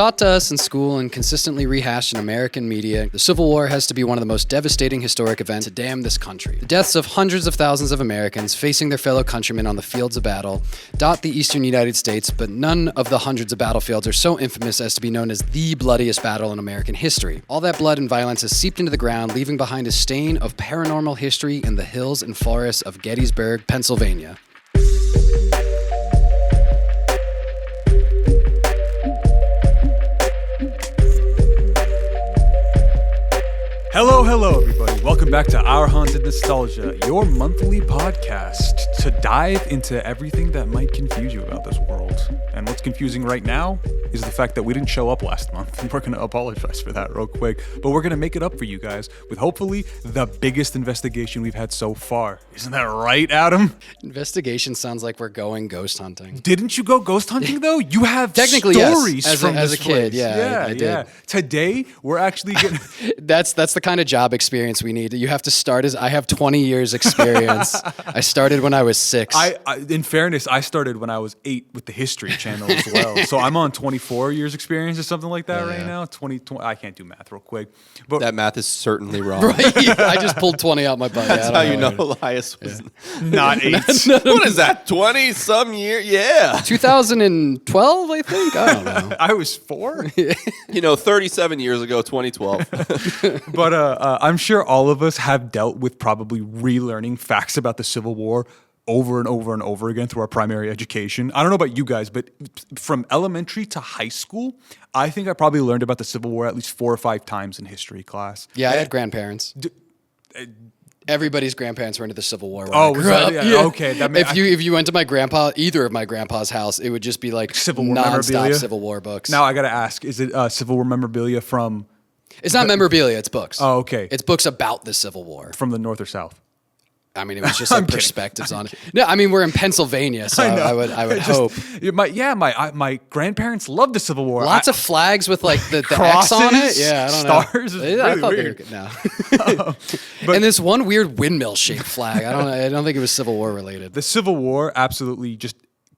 taught to us in school and consistently rehashed in American media, the Civil War has to be one of the most devastating historic events to damn this country. The deaths of hundreds of thousands of Americans facing their fellow countrymen on the fields of battle dot the eastern United States, but none of the hundreds of battlefields are so infamous as to be known as the bloodiest battle in American history. All that blood and violence has seeped into the ground, leaving behind a stain of paranormal history in the hills and forests of Gettysburg, Pennsylvania. Hello, everybody. Welcome back to Our Haunted Nostalgia, your monthly podcast to dive into everything that might confuse you about this world. And what's confusing right now is the fact that we didn't show up last month, and we're going to apologize for that real quick. But we're going to make it up for you guys with hopefully the biggest investigation we've had so far. Isn't that right, Adam? Investigation sounds like we're going ghost hunting. Didn't you go ghost hunting, though? You have technically stories yes. from as this a kid. place. Yeah, I did. Today, we're actually getting... That's the kind of job experience we need. You have to start as I have 20 years experience. I started when I was 6. In fairness, I started when I was 8 with the History Channel as well. So I'm on 24 years experience or something like that right now. 20, I can't do math real quick. But that math is certainly wrong. Right? I just pulled 20 out my butt. That's how you know Elias was not 8. What is that, 20-some year? Yeah. 2012, I think? I don't know. I was 4? 37 years ago, 2012. But I'm sure all of us have dealt with probably relearning facts about the Civil War over and over and over again through our primary education. I don't know about you guys, but from elementary to high school, I think I probably learned about the Civil War at least 4 or 5 times in history class. Yeah, I had grandparents. Everybody's grandparents were into the Civil War. Okay. If you went to either of my grandpa's house, it would just be like Civil War nonstop memorabilia? Civil War books. Now I got to ask, is it Civil War memorabilia from... It's not memorabilia, it's books. Oh, okay. It's books about the Civil War. From the North or South? I mean, it was just like perspectives on it. No, I mean, we're in Pennsylvania, so I would hope. My grandparents loved the Civil War. Lots of flags with like the crosses, X on it. Yeah, I don't know. Stars. I thought weird. they were good. No. And this one weird windmill-shaped flag. I don't think it was Civil War related. The Civil War absolutely just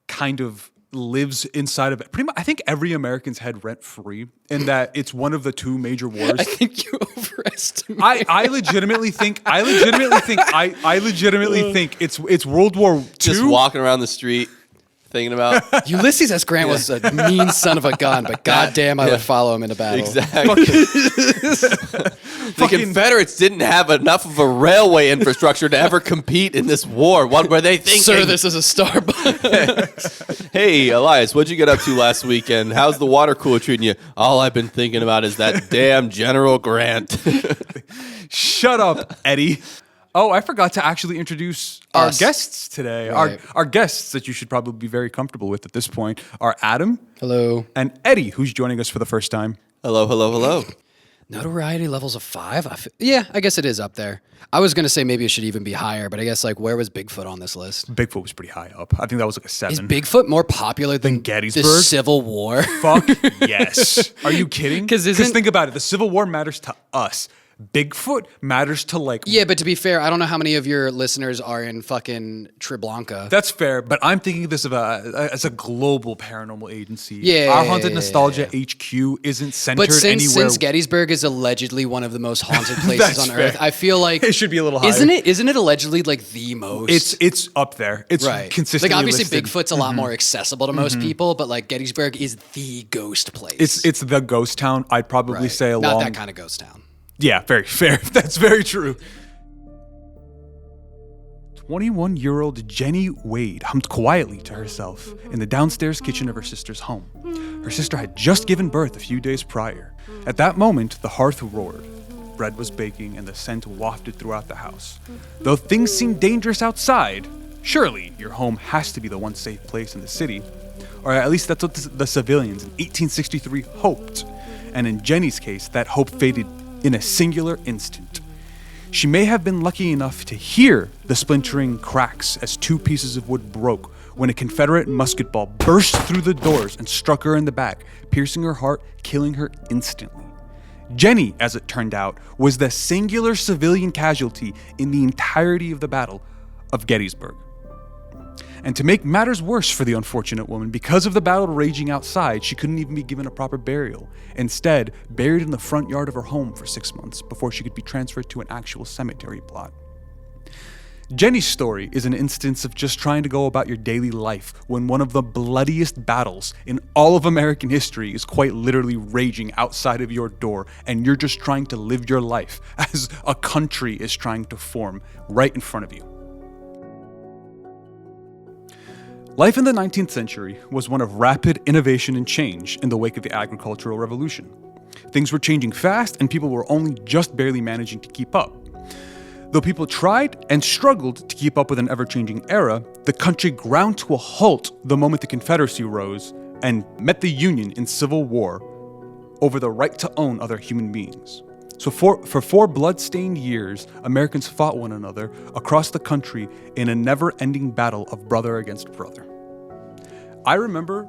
kind of lives inside of it. Pretty much, I think every American's head rent free, in that it's one of the 2 major wars. I think you overestimate. I legitimately think it's World War II. Just walking around the street thinking about... Ulysses S. Grant was a mean son of a gun, but goddamn, I would follow him into battle. Exactly. The Confederates didn't have enough of a railway infrastructure to ever compete in this war. What were they thinking? Sir, this is a Starbucks. Hey, Elias, what'd you get up to last weekend? How's the water cooler treating you? All I've been thinking about is that damn General Grant. Shut up, Eddie. Oh, I forgot to actually introduce our guests today. Right. Our guests that you should probably be very comfortable with at this point are Adam. Hello. And Eddie, who's joining us for the first time. Hello. Notoriety levels of 5? I guess it is up there. I was going to say maybe it should even be higher, but I guess like where was Bigfoot on this list? Bigfoot was pretty high up. I think that was like a 7. Is Bigfoot more popular than Gettysburg? The Civil War? Fuck yes. Are you kidding? Because isn't... think about it. The Civil War matters to us. Bigfoot matters to like... Yeah, but to be fair, I don't know how many of your listeners are in fucking Treblanka. That's fair, but I'm thinking of this as a global paranormal agency. Yeah. Our Haunted Nostalgia HQ isn't centered anywhere. But since Gettysburg is allegedly one of the most haunted places on Earth, I feel like... It should be a little higher. Isn't it allegedly like the most... It's up there. It's consistently like obviously listed. Bigfoot's a lot more accessible to most people, but like Gettysburg is the ghost place. It's the ghost town. I'd probably say along... Not that kind of ghost town. Yeah, very fair. That's very true. 21-year-old Jenny Wade hummed quietly to herself in the downstairs kitchen of her sister's home. Her sister had just given birth a few days prior. At that moment, the hearth roared. Bread was baking and the scent wafted throughout the house. Though things seemed dangerous outside, surely your home has to be the one safe place in the city. Or at least that's what the civilians in 1863 hoped. And in Jenny's case, that hope faded in a singular instant. She may have been lucky enough to hear the splintering cracks as 2 pieces of wood broke when a Confederate musket ball burst through the doors and struck her in the back, piercing her heart, killing her instantly. Jenny, as it turned out, was the singular civilian casualty in the entirety of the Battle of Gettysburg. And to make matters worse for the unfortunate woman, because of the battle raging outside, she couldn't even be given a proper burial. Instead, buried in the front yard of her home for 6 months before she could be transferred to an actual cemetery plot. Jenny's story is an instance of just trying to go about your daily life when one of the bloodiest battles in all of American history is quite literally raging outside of your door, and you're just trying to live your life as a country is trying to form right in front of you. Life in the 19th century was one of rapid innovation and change in the wake of the agricultural revolution. Things were changing fast, and people were only just barely managing to keep up. Though people tried and struggled to keep up with an ever-changing era, the country ground to a halt the moment the Confederacy rose and met the Union in civil war over the right to own other human beings. So for 4 blood-stained years, Americans fought one another across the country in a never-ending battle of brother against brother. I remember,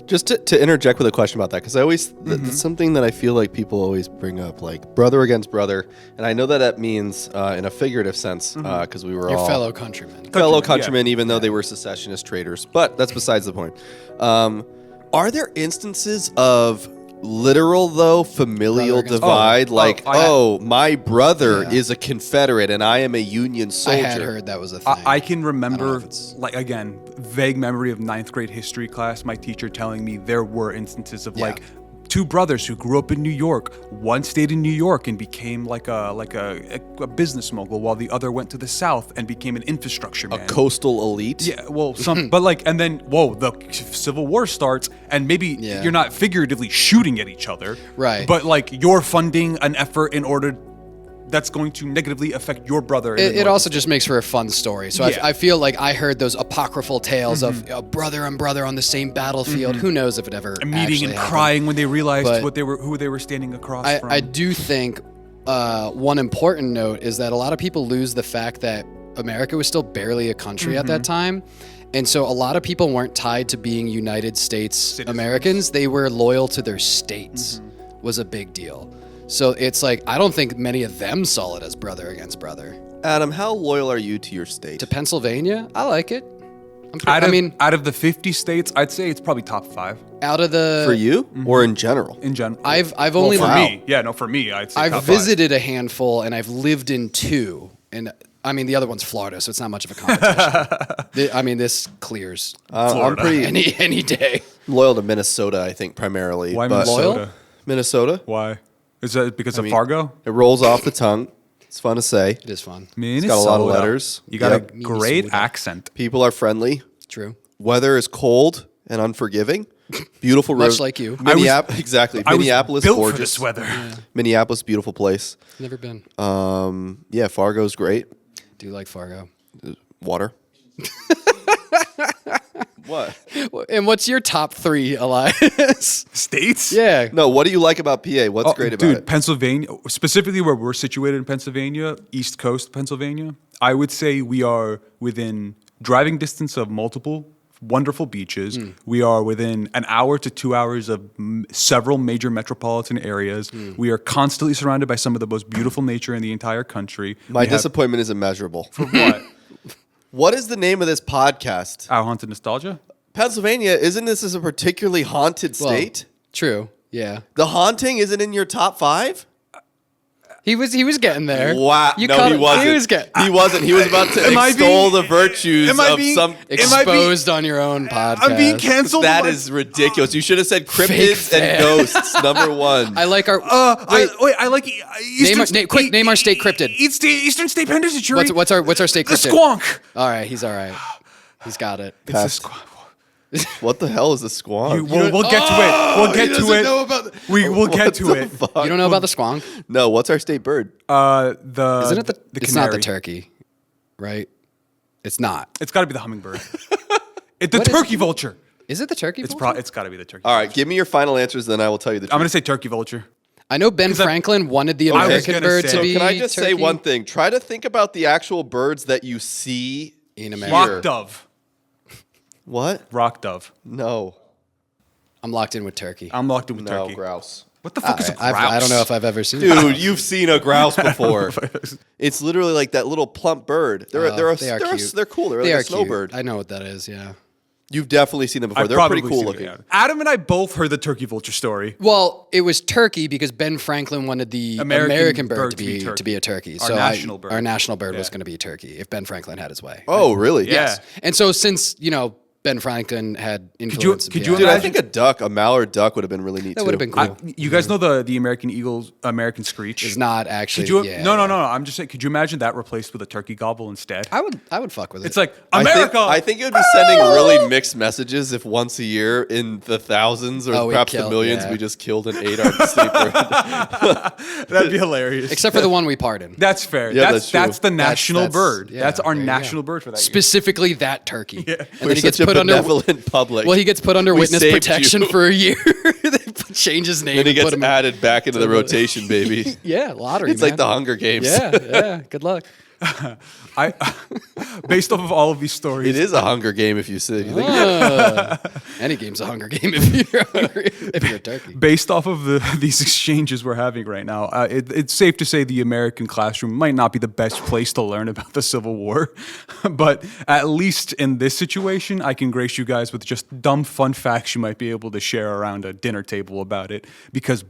Just to interject with a question about that, because I always, that's something that I feel like people always bring up, like brother against brother. And I know that means in a figurative sense, because we were Your all fellow countrymen. fellow countrymen, even though they were secessionist traitors. But that's besides the point. Are there instances of literal, though, familial Brother against divide? brother. My brother Yeah. is a Confederate and I am a Union soldier. I had heard that was a thing. I can know remember, if it's- again, vague memory of 9th grade history class, my teacher telling me there were instances of Yeah. 2 brothers who grew up in New York. One stayed in New York and became like a business mogul, while the other went to the South and became an infrastructure man. A coastal elite. Yeah, well, but and then, the Civil War starts, and maybe Yeah. you're not figuratively shooting at each other. Right. But you're funding an effort in order that's going to negatively affect your brother. It also just makes for a fun story. So Yeah. I feel like I heard those apocryphal tales of brother and brother on the same battlefield. Who knows if it ever meeting actually and happened. crying when they realized But who they were standing across from. I do think one important note is that a lot of people lose the fact that America was still barely a country at that time. And so a lot of people weren't tied to being United States Americans. They were loyal to their states was a big deal. So it's like, I don't think many of them saw it as brother against brother. Adam, how loyal are you to your state? To Pennsylvania, I like it. Out of the 50 states, I'd say it's probably top 5 out of the For you or in general? in general. I've only for me. Yeah, no, for me, I'd say I've top 5. visited a handful and I've lived in 2. And I mean, the other one's Florida, so it's not much of a competition. This clears I'm pretty any day. loyal to Minnesota, I think, primarily. Why but Minnesota? Loyal? Minnesota? Why? Is that because of Fargo? It rolls off the tongue. It's fun to say. It is fun. Minnesota. got a lot of letters. You got Yep. a great Minnesota. accent. People are friendly. True. Weather is cold and unforgiving. Beautiful Much river. like you. Exactly. I was Minneapolis, built gorgeous. for this weather. Minneapolis, beautiful place. Never been. Yeah, Fargo's great. Do like Fargo. Water. What? And what's your top 3, Elias? States? Yeah. No, what do you like about PA? What's great about dude, it? Pennsylvania, specifically where we're situated in Pennsylvania, East Coast Pennsylvania, I would say we are within driving distance of multiple wonderful beaches. We are within an hour to 2 hours of several major metropolitan areas. We are constantly surrounded by some of the most beautiful nature in the entire country. My We have- disappointment is immeasurable. For what? What is the name of this podcast? Our Haunted Nostalgia? Pennsylvania, isn't this a particularly haunted Well, state? True. Yeah. The haunting isn't in your top 5? He was getting there. Wow. You No, caught he it. wasn't. He was getting He wasn't. He was about to Am I extol being- the virtues am I of being- some... exposed on your own podcast. I'm being canceled. That is ridiculous. You should have said cryptids Fake and fan. ghosts, number 1. I like our. I like Name our state cryptid. Eastern State Penitentiary. What's our state The cryptid? squonk. All right, he's all right. He's got it. It's Pest. the squonk. What the hell is a squonk? We'll get to it. We'll get to it. We'll get to it. Fuck? You don't know about the squonk? No, what's our state bird? Isn't it the? It's not the canary. turkey, right? It's not. It's got to be the hummingbird. The What is turkey it? vulture. Is it the turkey? It's vulture? it's got to be the turkey. All right, give me your final answers, then I will tell you the truth. I'm gonna say turkey vulture. I know Ben Franklin wanted the was American gonna bird say- to So be. Can I just say turkey one thing? Try to think about the actual birds that you see in America? Rock dove. What? Rock dove. No. I'm locked in with turkey. I'm locked in with No, turkey. grouse. What the fuck is a grouse? I don't know if I've ever seen it. Dude, you've seen a grouse before. It's literally like that little plump bird. They're cute. They're cool. They're like a snowbird. I know what that is, yeah. You've definitely seen them before. They're pretty cool looking. Adam and I both heard the turkey vulture story. Well, it was turkey because Ben Franklin wanted the American bird to be a turkey. Our national bird. Our national bird was going to be a turkey if Ben Franklin had his way. Oh, really? Yes. And so since, Ben Franklin had influence. Could you Dude, I think a mallard duck would have been really neat too. That would have been cool. You guys know the American Eagle's American Screech? It's not actually. No. I'm just saying. Could you imagine that replaced with a turkey gobble instead? I would fuck with it. It's like America. I think it would be sending really mixed messages if once a year in the thousands or perhaps the millions we just killed and ate our sleeper. That'd be hilarious. Except for the one we pardoned. That's fair. Yeah, that's the national bird. Yeah, that's our national bird for that. Specifically that turkey. Yeah. And then he gets put under public. Well, he gets put under witness protection you. for a year. They change his name. Then he gets added back into the rotation, baby. Yeah, lottery. It's like the Hunger Games. Yeah. Good luck. Based off of all of these stories, It is a Hunger Game if you say. Any game's a Hunger Game if you're hungry, if you're a turkey. Based off of these exchanges we're having right now, it's safe to say the American classroom might not be the best place to learn about the Civil War. But at least in this situation, I can grace you guys with just dumb fun facts you might be able to share around a dinner table about it. Because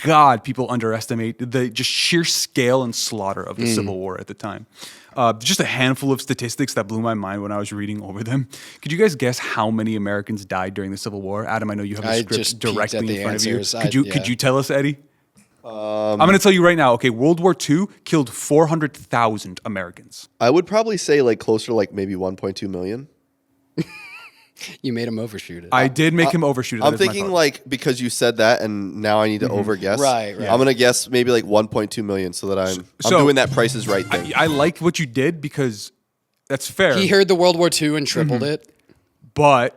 God, people underestimate the just sheer scale and slaughter of the Civil War at the time. Just a handful of statistics that blew my mind when I was reading over them. Could you guys guess how many Americans died during the Civil War? Adam, I know you have the script directly in front of you. Could you tell us, Eddie? I'm going to tell you right now. Okay, World War II killed 400,000 Americans. I would probably say like closer to like maybe 1.2 million. You made him overshoot it. I did make him overshoot it. I'm thinking like because you said that and now I need to overguess. Right. I'm going to guess maybe like 1.2 million so that I'm doing that Price is Right thing. I like what you did because that's fair. He heard the World War II and tripled it. But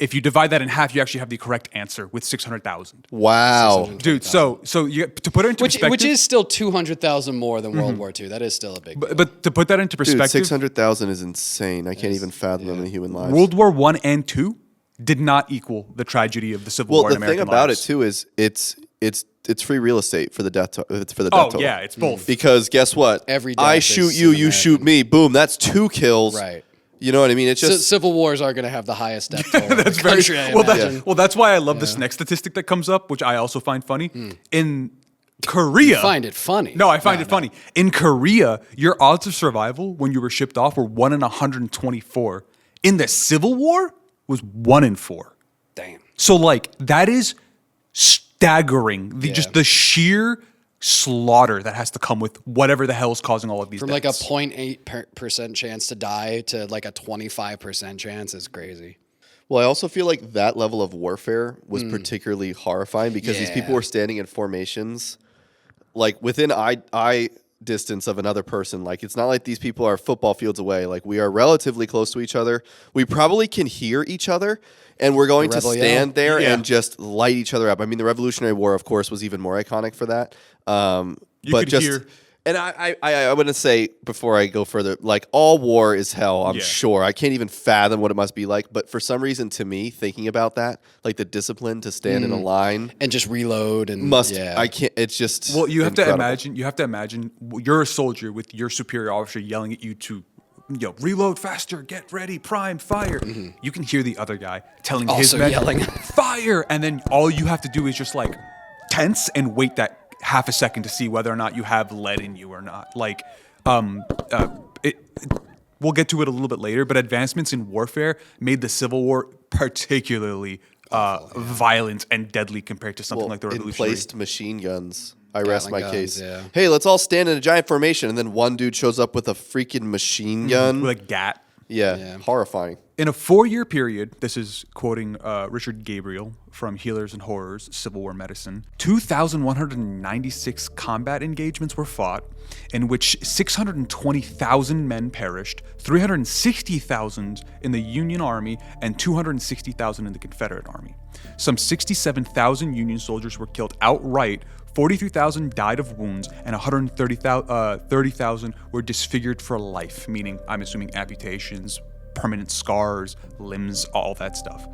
if you divide that in half, you actually have the correct answer with 600,000. Wow. Dude, so you to put it into perspective, which is still 200,000 more than World War II. That is still a big deal. But to put that into perspective, Dude, 600,000 is insane. I can't even fathom how many human lives. World War I and II did not equal the tragedy of the Civil War in American lives. Well, the thing about it too is it's free real estate for the death toll. Oh yeah, it's both. Because guess what? Every I death shoot is you, an you shoot me. Boom, that's 2 kills. Right. You know what I mean? It's just Civil Wars are going to have the highest death toll in the That's very country, I well. imagine. That's why I love this next statistic that comes up, which I also find funny. In Korea, You find it funny. No, I find it funny. In Korea, your odds of survival when you were shipped off were 1 in 124. In the Civil War, was 1 in 4. Damn. So like that is staggering. Just the sheer slaughter that has to come with whatever the hell is causing all of these From deaths. like a 0.8% chance to die to like a 25% chance is crazy. Well, I also feel like that level of warfare was particularly horrifying because these people were standing in formations, like within eye distance of another person. Like it's not like these people are football fields away. Like we are relatively close to each other. We probably can hear each other, and we're going to stand there and just light each other up. I mean, the Revolutionary War, of course, was even more iconic for that. But just hear. And I want to say before I go further, like all war is hell, I'm sure. I can't even fathom what it must be like. But for some reason, to me, thinking about that, like the discipline to stand in a line and just reload and I can't. It's just you have to imagine. You have to imagine you're a soldier with your superior officer yelling at you to, reload faster, get ready, prime, fire. You can hear the other guy telling his men yelling fire, and then all you have to do is just like tense and wait that half a second to see whether or not you have lead in you or not. Like, we'll get to it a little bit later, but advancements in warfare made the Civil War particularly violent and deadly compared to something like the Revolutionary. Placed machine guns. I rest my case. Yeah. Hey, let's all stand in a giant formation, and then one dude shows up with a freaking machine gun. With a gat. Yeah, horrifying. In a 4-year period, this is quoting Richard Gabriel from Healers and Horrors, Civil War Medicine, 2,196 combat engagements were fought, in which 620,000 men perished, 360,000 in the Union Army, and 260,000 in the Confederate Army. Some 67,000 Union soldiers were killed outright, 43,000 died of wounds, and 130,000 were disfigured for life, meaning, I'm assuming, amputations, permanent scars, limbs, all that stuff.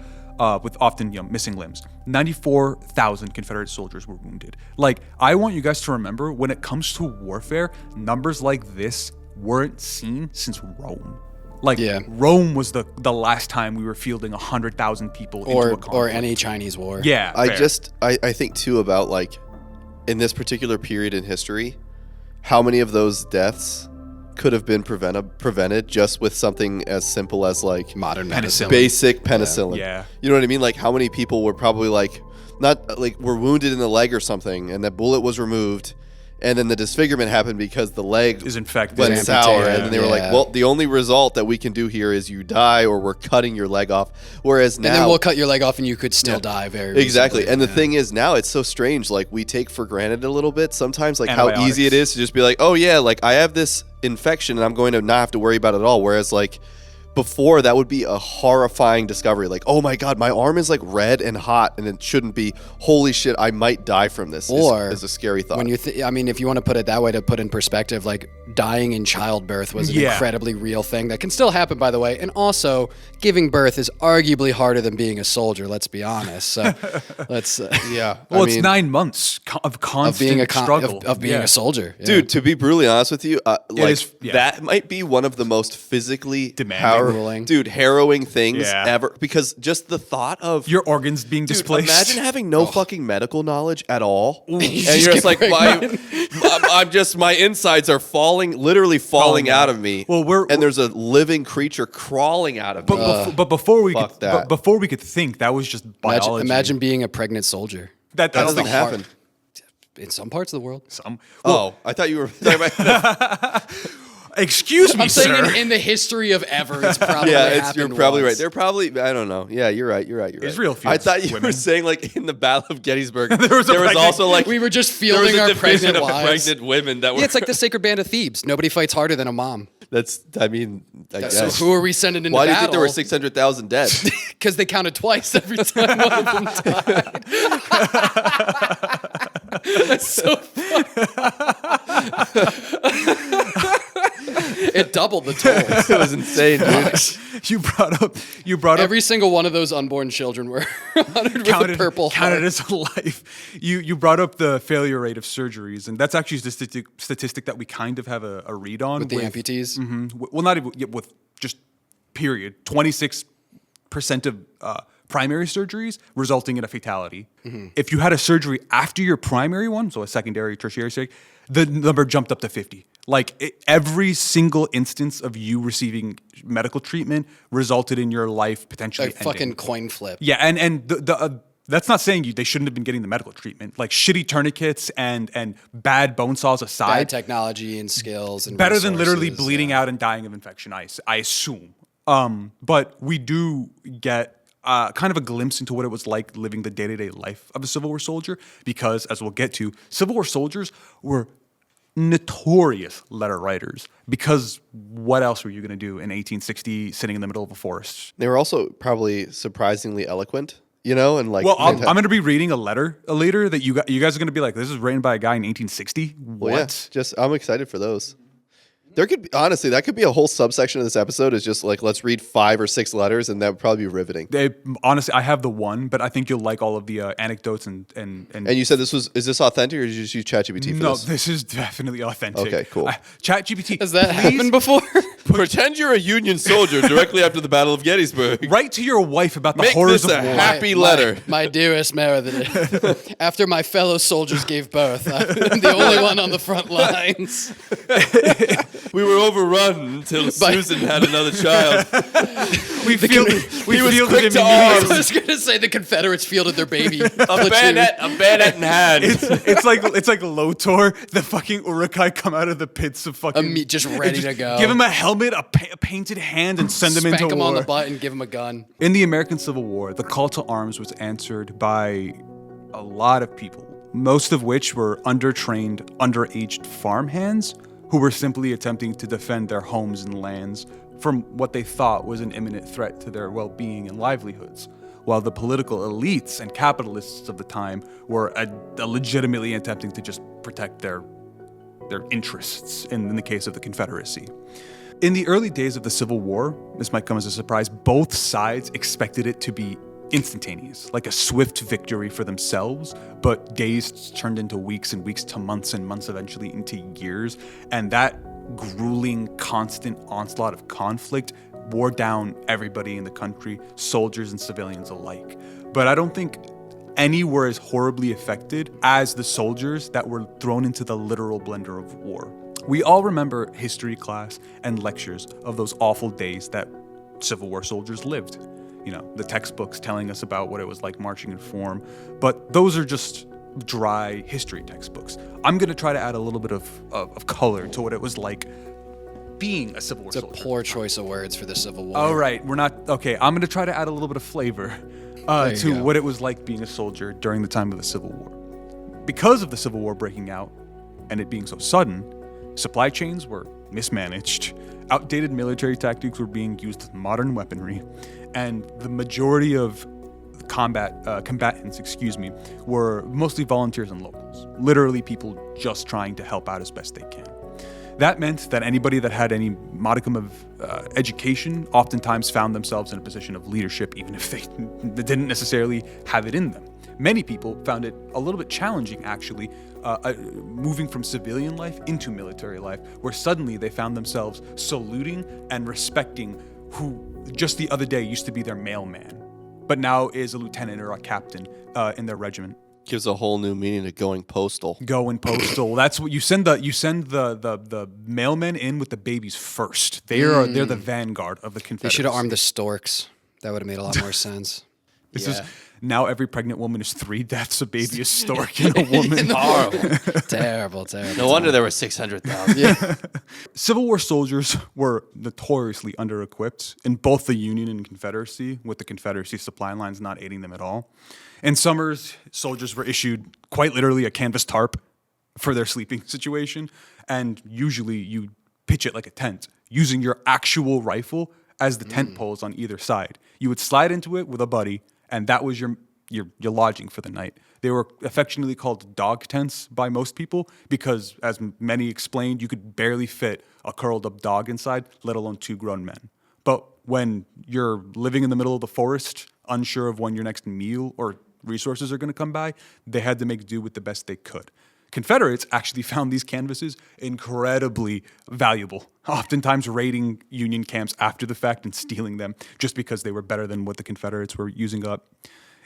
with often missing limbs. 94,000 Confederate soldiers were wounded. Like, I want you guys to remember, when it comes to warfare, numbers like this weren't seen since Rome. Like, Rome was the last time we were fielding 100,000 people into a conflict. Or any Chinese war. Yeah. I think too about, like, in this particular period in history, how many of those deaths could have been prevented just with something as simple as, like, modern medicine, basic penicillin. Yeah. You know what I mean? Like, how many people were probably, like, not like were wounded in the leg or something, and that bullet was removed, and then the disfigurement happened because the leg is infected, went sour, and then they were like, well, the only result that we can do here is you die, or we're cutting your leg off. Whereas now, and then we'll cut your leg off and you could still die very exactly. recently. And the thing is, now it's so strange, like, we take for granted a little bit sometimes, like, how Antibiotics. easy it is to just be like, oh yeah, like, I have this infection and I'm going to not have to worry about it at all. Whereas, like, before, that would be a horrifying discovery. Like, oh my God, my arm is, like, red and hot and it shouldn't be. Holy shit, I might die from this. Or is a scary thought. When you I mean, if you want to put it that way, to put in perspective, like, dying in childbirth was an incredibly real thing that can still happen, by the way. And also, giving birth is arguably harder than being a soldier, let's be honest. So let's Well, it's 9 months of constant struggle of being a soldier. Yeah. Dude, to be brutally honest with you, like, is that might be one of the most physically demanding, harrowing things ever. Because just the thought of your organs being displaced. Imagine having no fucking medical knowledge at all, and You you're just like, my insides are literally falling out of me. Well, and there's a living creature crawling out of me. But before we could think, that was just biology. Imagine being a pregnant soldier. That doesn't happen. In some parts of the world. I thought you were talking about. Excuse me, I'm sir. saying in the history of ever, it's probably you're probably right. They're probably, I don't know. Yeah, you're right. Israel I thought you were saying, like, in the Battle of Gettysburg, there was also, like, we were just fielding our pregnant wives. Pregnant women that were. Yeah, it's like the Sacred Band of Thebes. Nobody fights harder than a mom. I guess. So who are we sending into battle? Why do you think there were 600,000 dead? Because they counted twice every time one of them died. That's so funny. It doubled the tolls. It was insane, dude. You brought up every single one of those unborn children were honored with a Purple Heart. Counted as a life. You brought up the failure rate of surgeries, and that's actually a statistic that we kind of have a read on with the amputees. Mm-hmm, well, not even with just period. 26% of primary surgeries resulting in a fatality. Mm-hmm. If you had a surgery after your primary one, so a secondary, tertiary surgery, the number jumped up to 50. Like, every single instance of you receiving medical treatment resulted in your life potentially ending. Fucking coin flip. Yeah, and that's not saying they shouldn't have been getting the medical treatment. Like, shitty tourniquets and bad bone saws aside, bad technology and skills and better than literally bleeding out and dying of infection. I assume. But we do get kind of a glimpse into what it was like living the day-to-day life of a Civil War soldier, because, as we'll get to, Civil War soldiers were notorious letter writers, because what else were you going to do in 1860 sitting in the middle of a forest? They were also probably surprisingly eloquent, you know, and like. Well, I'm going to be reading a letter later that you guys are going to be like, this is written by a guy in 1860. What? Well, yeah, I'm excited for those. There could be, honestly, that could be a whole subsection of this episode, is just like, let's read 5 or 6 letters, and that would probably be riveting. Honestly, I have the one, but I think you'll like all of the anecdotes and. And you said is this authentic, or did you just use ChatGPT for this? No, this is definitely authentic. Okay, cool. ChatGPT. Has that happened before? Pretend you're a Union soldier directly after the Battle of Gettysburg. Write to your wife about the Make horrors this of a war. happy letter. My dearest Meredith, after my fellow soldiers gave birth, I'm the only one on the front lines. We were overrun until Susan had another child. We fielded him I was going to say the Confederates fielded their baby. a bayonet in hand. It's like Lotor, the fucking Urukai come out of the pits of fucking just ready to go. Give him a helmet, a painted hand, and send him into war. Spank him on the butt and give him a gun. In the American Civil War, the call to arms was answered by a lot of people, most of which were undertrained, underaged farmhands who were simply attempting to defend their homes and lands from what they thought was an imminent threat to their well-being and livelihoods, while the political elites and capitalists of the time were legitimately attempting to just protect their interests in the case of the Confederacy. In the early days of the Civil War, this might come as a surprise, both sides expected it to be instantaneous, like a swift victory for themselves, but days turned into weeks and weeks to months and months eventually into years. And that grueling, constant onslaught of conflict wore down everybody in the country, soldiers and civilians alike. But I don't think any were as horribly affected as the soldiers that were thrown into the literal blender of war. We all remember history class and lectures of those awful days that Civil War soldiers lived. You know, the textbooks telling us about what it was like marching in form, but those are just dry history textbooks. I'm going to try to add a little bit of color to what it was like being a Civil War soldier. It's a poor choice of words for the Civil War. All right, we're not, okay, I'm going to try to add a little bit of flavor to what it was like being a soldier during the time of the Civil War. Because of the Civil War breaking out and it being so sudden, supply chains were mismanaged, outdated military tactics were being used with modern weaponry, and the majority of combatants, were mostly volunteers and locals. Literally people just trying to help out as best they can. That meant that anybody that had any modicum of education oftentimes found themselves in a position of leadership, even if they didn't necessarily have it in them. Many people found it a little bit challenging, actually, moving from civilian life into military life, where suddenly they found themselves saluting and respecting who just the other day used to be their mailman, but now is a lieutenant or a captain in their regiment. Gives a whole new meaning to going postal. Going postal. That's what you send the mailmen in with the babies first. They're the vanguard of the Confederacy. They should have armed the storks. That would have made a lot more sense. This is now every pregnant woman is 3 deaths. A baby, a stork, and a woman. Terrible. No wonder there were 600,000. Yeah. Civil War soldiers were notoriously under-equipped in both the Union and Confederacy, with the Confederacy supply lines not aiding them at all. In summers, soldiers were issued quite literally a canvas tarp for their sleeping situation, and usually you pitch it like a tent, using your actual rifle as the tent poles on either side. You would slide into it with a buddy, and that was your lodging for the night. They were affectionately called dog tents by most people because, as many explained, you could barely fit a curled up dog inside, let alone 2 grown men. But when you're living in the middle of the forest, unsure of when your next meal or resources are going to come by, they had to make do with the best they could. Confederates actually found these canvases incredibly valuable, oftentimes raiding Union camps after the fact and stealing them just because they were better than what the Confederates were using up.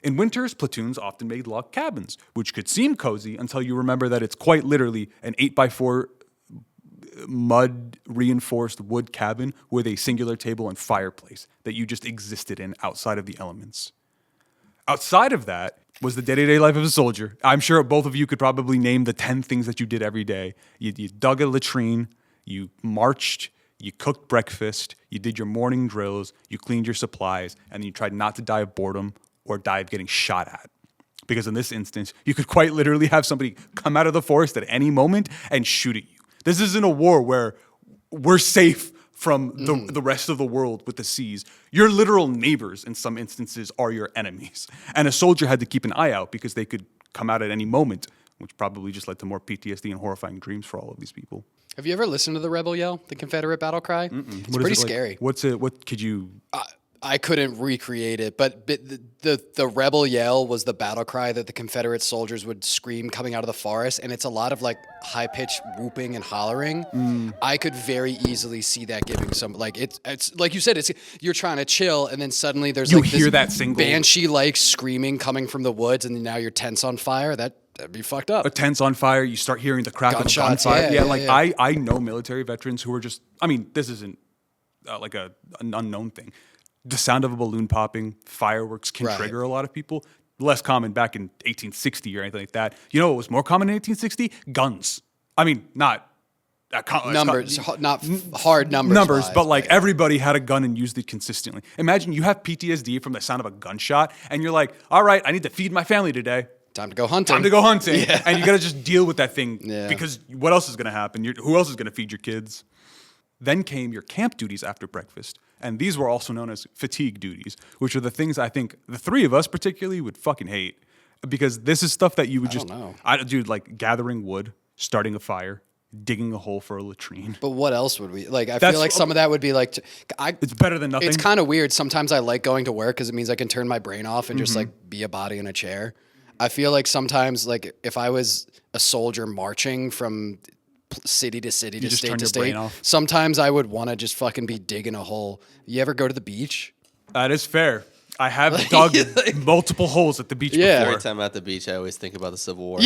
In winters, platoons often made log cabins, which could seem cozy until you remember that it's quite literally an 8x4 mud-reinforced wood cabin with a singular table and fireplace that you just existed in outside of the elements. Outside of that was the day-to-day life of a soldier. I'm sure both of you could probably name the 10 things that you did every day. You dug a latrine, you marched, you cooked breakfast, you did your morning drills, you cleaned your supplies, and then you tried not to die of boredom or die of getting shot at. Because in this instance, you could quite literally have somebody come out of the forest at any moment and shoot at you. This isn't a war where we're safe from the rest of the world with the seas. Your literal neighbors, in some instances, are your enemies. And a soldier had to keep an eye out because they could come out at any moment, which probably just led to more PTSD and horrifying dreams for all of these people. Have you ever listened to the rebel yell, the Confederate battle cry? It's pretty scary. What's it? What could you... I couldn't recreate it, but the rebel yell was the battle cry that the Confederate soldiers would scream coming out of the forest, and it's a lot of like high-pitched whooping and hollering. I could very easily see that giving some, like, it's like you said, it's you're trying to chill, and then suddenly there's you like hear this that single banshee-like screaming coming from the woods, and now your tent's on fire. That'd be fucked up. A tent's on fire, you start hearing the crack of gunfire. I know military veterans who are just, I mean, this isn't like an unknown thing. The sound of a balloon popping, fireworks can trigger a lot of people. Less common back in 1860 or anything like that. You know what was more common in 1860? Guns. I mean, not numbers, not hard numbers. Numbers, but like everybody had a gun and used it consistently. Imagine you have PTSD from the sound of a gunshot, and you're like, all right, I need to feed my family today. Time to go hunting. Yeah. And you got to just deal with that thing because what else is going to happen? Who else is going to feed your kids? Then came your camp duties after breakfast. And these were also known as fatigue duties, which are the things I think the 3 of us particularly would fucking hate. Because this is stuff that you would like gathering wood, starting a fire, digging a hole for a latrine. But what else would we like? I That's- feel like some of that would be like, It's better than nothing. it's kind of weird. Sometimes I like going to work because it means I can turn my brain off and just like be a body in a chair. I feel like sometimes, like if I was a soldier marching from city to city to just state turn to your state, brain off. sometimes I would want to just fucking be digging a hole. You ever go to the beach? That is fair. I have dug multiple holes at the beach Yeah. before. Every time I'm at the beach, I always think about the Civil War.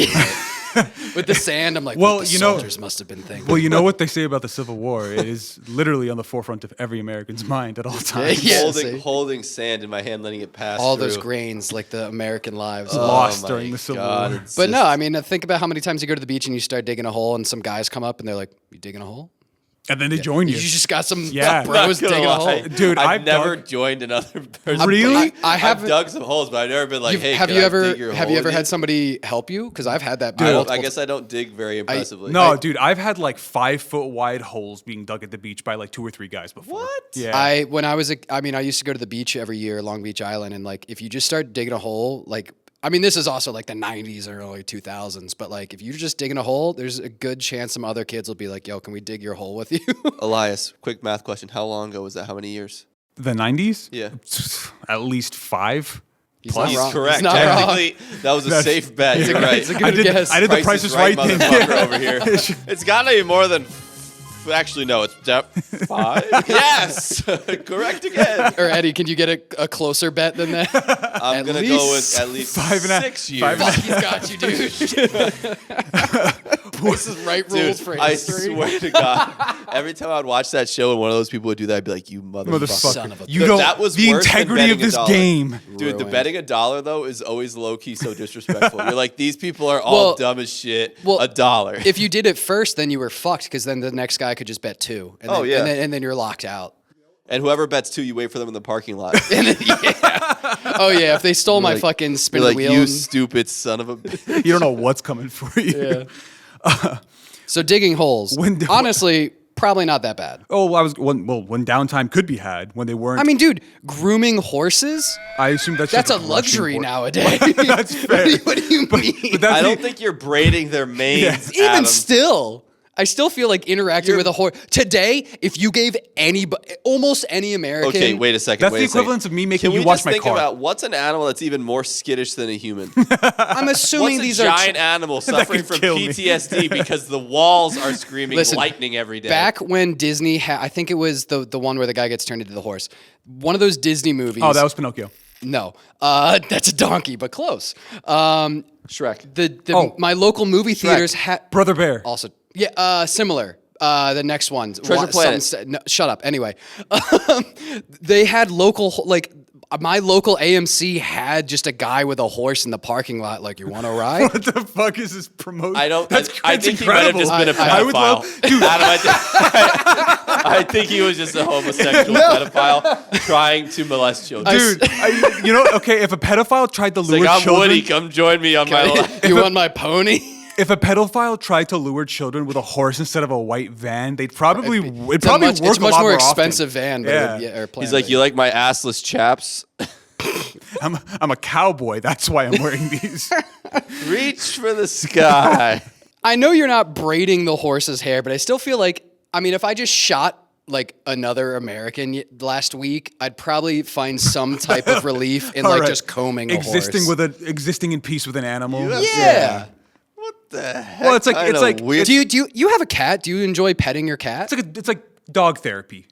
With the sand, I'm like, Well, what the you know- soldiers must have been thinking. Well, you know what they say about the Civil War? It is literally on the forefront of every American's mind at all times. Yeah. see? holding sand in my hand, letting it pass All through. those grains, like the American lives. Lost my during the Civil God, War. it's But no, just- I mean, think about how many times you go to the beach and you start digging a hole, and some guys come up and they're like, "You digging a hole?" And then they join you. You just got some Yeah. bros Not gonna digging a lie. hole. Dude, I've I've never dug- joined another person. Really? I I've dug some holes, but I've never been like, hey, have can you I ever dig your have hole you ever with had somebody help you? Because I've had that. I multiple guess I don't dig very impressively. No, dude, I've had like 5 foot wide holes being dug at the beach by like 2 or 3 guys before. What? Yeah. I used to go to the beach every year, Long Beach Island, and like if you just start digging a hole, like I mean, this is also like the 90s or early 2000s, but like if you're just digging a hole, there's a good chance some other kids will be like, "Yo, can we dig your hole with you?" Elias, quick math question. How long ago was that? How many years? the 90s? Yeah. At least 5. He's Plus. not He's wrong. correct. He's not wrong. Technically, that was a That's- safe bet. You're good- right. it's a good guess. I did the Price is Right thing. motherfucker over here. It's got to be more than... Actually, no, it's 5. Yes! Correct again. Or Eddie, can you get a closer bet than that? I'm going to go with at least 6 years. 5 and a- Fuck, he's got you, dude. This is right rules Dude, for I history. swear to God, every time I'd watch that show and one of those people would do that, I'd be like, you motherfucker. Son of a Motherfucker. You Dude, don't. that was the worse than integrity of betting a this dollar. game. Dude, the Ruined. betting $1 though is always low key so disrespectful. You're like, these people are all Well- dumb as shit. well, $1. If you did it first, then you were fucked because then the next guy could just bet 2. And Oh, then, yeah. and then you're locked out. And whoever bets 2, you wait for them in the parking lot. Oh yeah, if they stole my like- fucking You're spin like, wheel. you and- stupid son of a bitch. You don't know what's coming for you. So digging holes, When- honestly, probably not that bad. Oh, when downtime could be had when they weren't. I mean, dude, grooming horses, I assume that's that's a just luxury Russian nowadays. That's fair. What do you mean? But that's I the- don't think you're braiding their manes, Even Adam. still, I still feel like interacting with a horse. Today, if you gave almost any American... Okay, wait a second. That's wait the a second. equivalent of me making Can you we wash just my think car. about what's an animal that's even more skittish than a human? I'm assuming What's a these giant are... animal suffering could from kill me. PTSD because the walls are screaming Listen, lightning every day? Back when Disney had... I think it was the one where the guy gets turned into the horse. One of those Disney movies... Oh, that was Pinocchio. No. That's a donkey, but close. Shrek. My local movie theaters had... Brother Bear. Also, yeah, similar. The next one, Treasure Planet. No, shut up. Anyway, they had local my local AMC had just a guy with a horse in the parking lot. Like, you want to ride? What the fuck is this promotion? I don't. That's I that's think he might have incredible. just been a pedophile. I would love, dude. Adam, I think he was just a homosexual pedophile trying to molest children. Dude, okay, if a pedophile tried to It's lure like, I'm children, Woody. Come join me on my life. You want my pony? if a pedophile tried to lure children with a horse instead of a white van, they'd probably it'd It's probably much, work it's a much lot more more often. expensive van. But Yeah. airplane. He's like, you like my assless chaps? I'm a cowboy. That's why I'm wearing these. Reach for the sky. I know you're not braiding the horse's hair, but I still feel like, I mean, if I just shot like another American last week, I'd probably find some type of relief in All like right. just combing existing a horse. existing in peace with an animal. Yeah. What the heck? Well, it's like weird. Do you have a cat? Do you enjoy petting your cat? It's like dog therapy.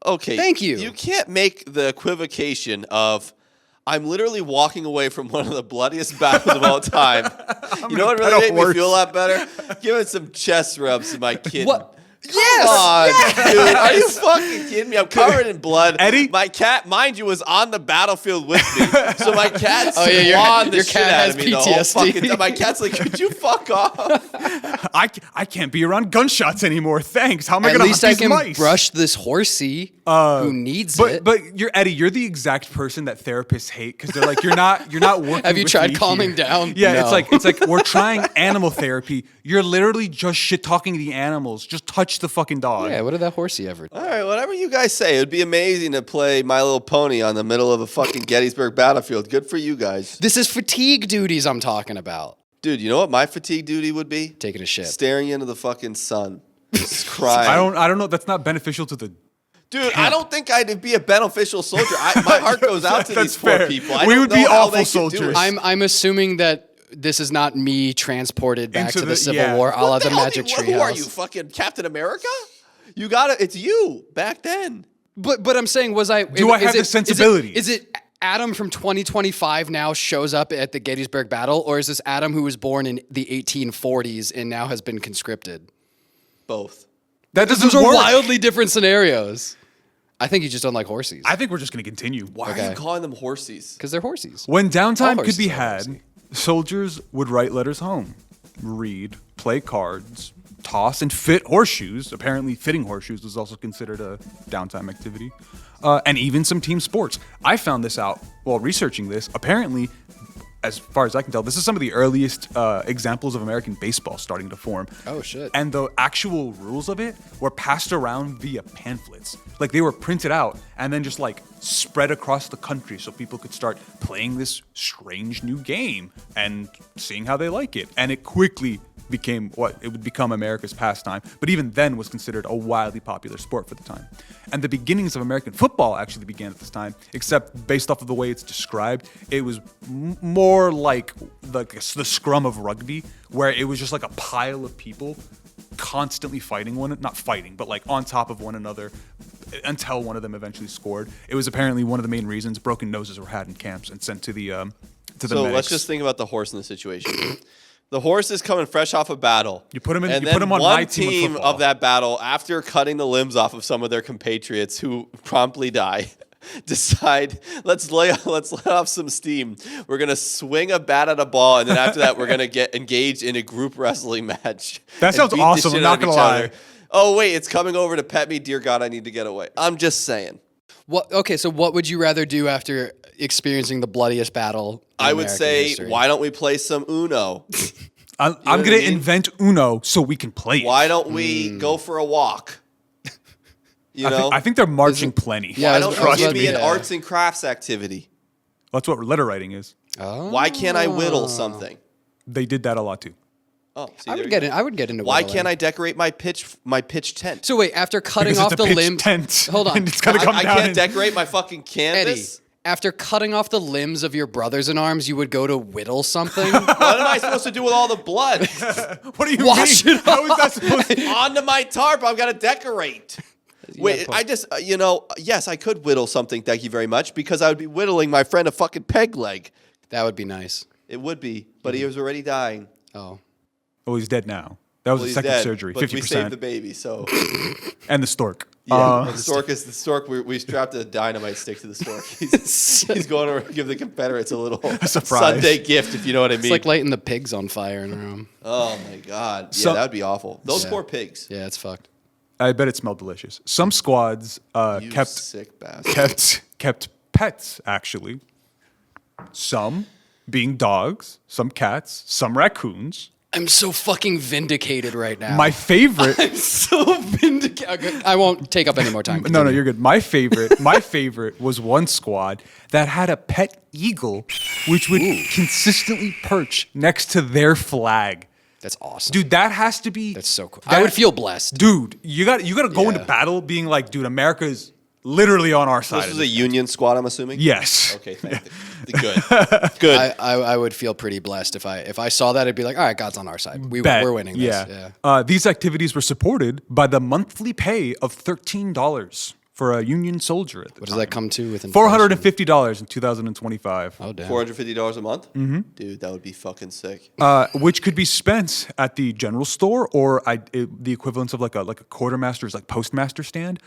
Okay. Thank you. You can't make the equivocation of I'm literally walking away from one of the bloodiest battles of all time. You know what really made me feel a lot better? Giving some chest rubs to my kid. What? Come Yes! on, dude. Are you fucking kidding me? I'm covered in blood. Eddie? My cat, mind you, was on the battlefield with me. So my cat's Oh, yeah, clawing the your shit cat out has of me the whole PTSD. fucking time. My cat's like, could you fuck off? I can't be around gunshots anymore. Thanks. How am I At going to least hunt I these can mice? brush this horsey who needs it. But you're Eddie. You're the exact person that therapists hate because they're like you're not working. Have you with tried me calming here. down? Yeah, No. it's like we're trying animal therapy. You're literally just shit talking the animals. Just touch the fucking dog. Yeah, what did that horsey ever do? All right, whatever you guys say. It would be amazing to play My Little Pony on the middle of a fucking Gettysburg battlefield. Good for you guys. This is fatigue duties I'm talking about. Dude, you know what my fatigue duty would be? Taking a shit. Staring into the fucking sun. Just crying. I don't know. That's not beneficial to the. Dude, I don't think I'd be a beneficial soldier. My heart goes out to these poor fair. people. I We don't would know be how awful they could do soldiers. it. I'm assuming that this is not me transported back Into to the the- Civil yeah. War, a la What the hell Magic do you- Who are you, Treehouse. fucking Captain America? You got it. It's you back then. But I'm saying, was I? Do I have the sensibilities? Is it Adam from 2025 now shows up at the Gettysburg Battle, or is this Adam who was born in the 1840s and now has been conscripted? Both. That doesn't Those are work. wildly different scenarios. I think you just don't like horses. I think we're just going to continue. Why are Okay. you calling them horsies? Because they're horses. When downtime All could be horses are had, soldiers would write letters home, read, play cards, toss, and fit horseshoes. Apparently, fitting horseshoes was also considered a downtime activity. And even some team sports. I found this out while researching this. Apparently, as far as I can tell, this is some of the earliest examples of American baseball starting to form. Oh, shit. And the actual rules of it were passed around via pamphlets. Like they were printed out and then just like spread across the country so people could start playing this strange new game and seeing how they like it. And it quickly became what it would become America's pastime, but even then was considered a wildly popular sport for the time. And the beginnings of American football actually began at this time, except based off of the way it's described, it was more like the scrum of rugby, where it was just like a pile of people constantly fighting not fighting, but like on top of one another until one of them eventually scored. It was apparently one of the main reasons broken noses were had in camps and sent to the medics. Let's just think about the horse in the situation. The horse is coming fresh off a battle. You put him in. And You then put him on one my team team football. of that battle, after cutting the limbs off of some of their compatriots who promptly die, decide let's let off some steam. We're gonna swing a bat at a ball, and then after that, we're gonna get engaged in a group wrestling match. That and sounds beat the awesome, shit I'm out not of gonna each lie. other. Oh wait, it's coming over to pet me. Dear God, I need to get away. I'm just saying. Okay, so what would you rather do after experiencing the bloodiest battle? In I would American say, history? why don't we play some Uno? I'm what I gonna mean? invent Uno so we can play it. Why don't we go for a walk? You know, I think they're marching plenty. Yeah, why I don't was you about give to me be- an yeah. arts and crafts activity? That's what letter writing is. Oh. Why can't I whittle something? They did that a lot too. Oh, see, I there would you get go. in. I would get into. Why whittling. can't I decorate my pitch tent? So wait, after cutting Because off it's a the pitch limbs, tent, hold on. and it's gonna come I down. can't and- decorate my fucking Eddie, canvas. after cutting off the limbs of your brothers in arms, you would go to whittle something. What am I supposed to do with all the blood? What do you Wash mean? it How is that supposed to? Onto my tarp, I've got to decorate. Wait, I just, yes, I could whittle something, thank you very much, because I would be whittling my friend a fucking peg leg. That would be nice. It would be, but he was already dying. Oh, Oh, he's dead now. That was Well, a he's second dead, surgery, but we saved 50%, the baby, so. and the stork. Yeah, the stork. We strapped a dynamite stick to the stork. He's going to give the Confederates a little surprise. Sunday gift, if you know what I it's mean. like lighting the pigs on fire in a room. Oh my God, yeah, So- that'd be awful. Those Yeah. poor pigs. Yeah, it's fucked. I bet it smelled delicious. Some squads You kept sick bastard. kept pets actually. Some being dogs, some cats, some raccoons. I'm so fucking vindicated right now. My favorite. I'm so vindicated. I won't take up any more time. No, you're good. My favorite was one squad that had a pet eagle, which would consistently perch next to their flag. That's awesome. Dude, that has to be. That's so cool. that- I would feel blessed. Dude, you got to go into Yeah. battle being like, dude, America is literally on our side. This of was a this. Union squad, I'm assuming. Yes. Okay, thank you. Good. I would feel pretty blessed if I saw that. I'd be like, all right, God's on our side. Bet. We're winning this. Yeah. These activities were supported by the monthly pay of $13 for a Union soldier at the What time. does that come to with inflation? $450 in 2025. Oh damn. $450 a month? Mm-hmm. Dude, that would be fucking sick. Which could be spent at the general store or the equivalence of like a quartermaster's, like postmaster stand,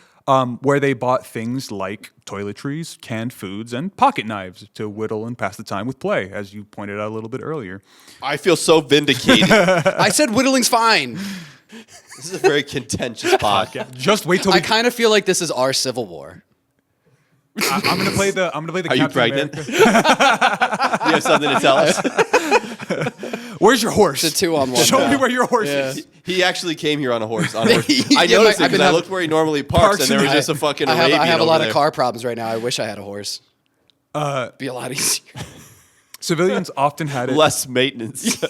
where they bought things like toiletries, canned foods, and pocket knives to whittle and pass the time with play, as you pointed out a little bit earlier. I feel so vindicated. I said whittling's fine. This is a very contentious pod. Just wait till I we. kind of feel like this is our Civil War. I'm gonna play the. Are you Captain pregnant? America. You have something to tell us? Where's your horse? It's a 2-on-1. Show me now. where your horse Yeah. is. He actually came here on a horse. I Yeah, noticed it I've because been I having- looked where he normally parks, and there was just a fucking I Arabian have a over lot there. of car problems right now. I wish I had a horse. Be a lot easier. Civilians often had it. Less maintenance.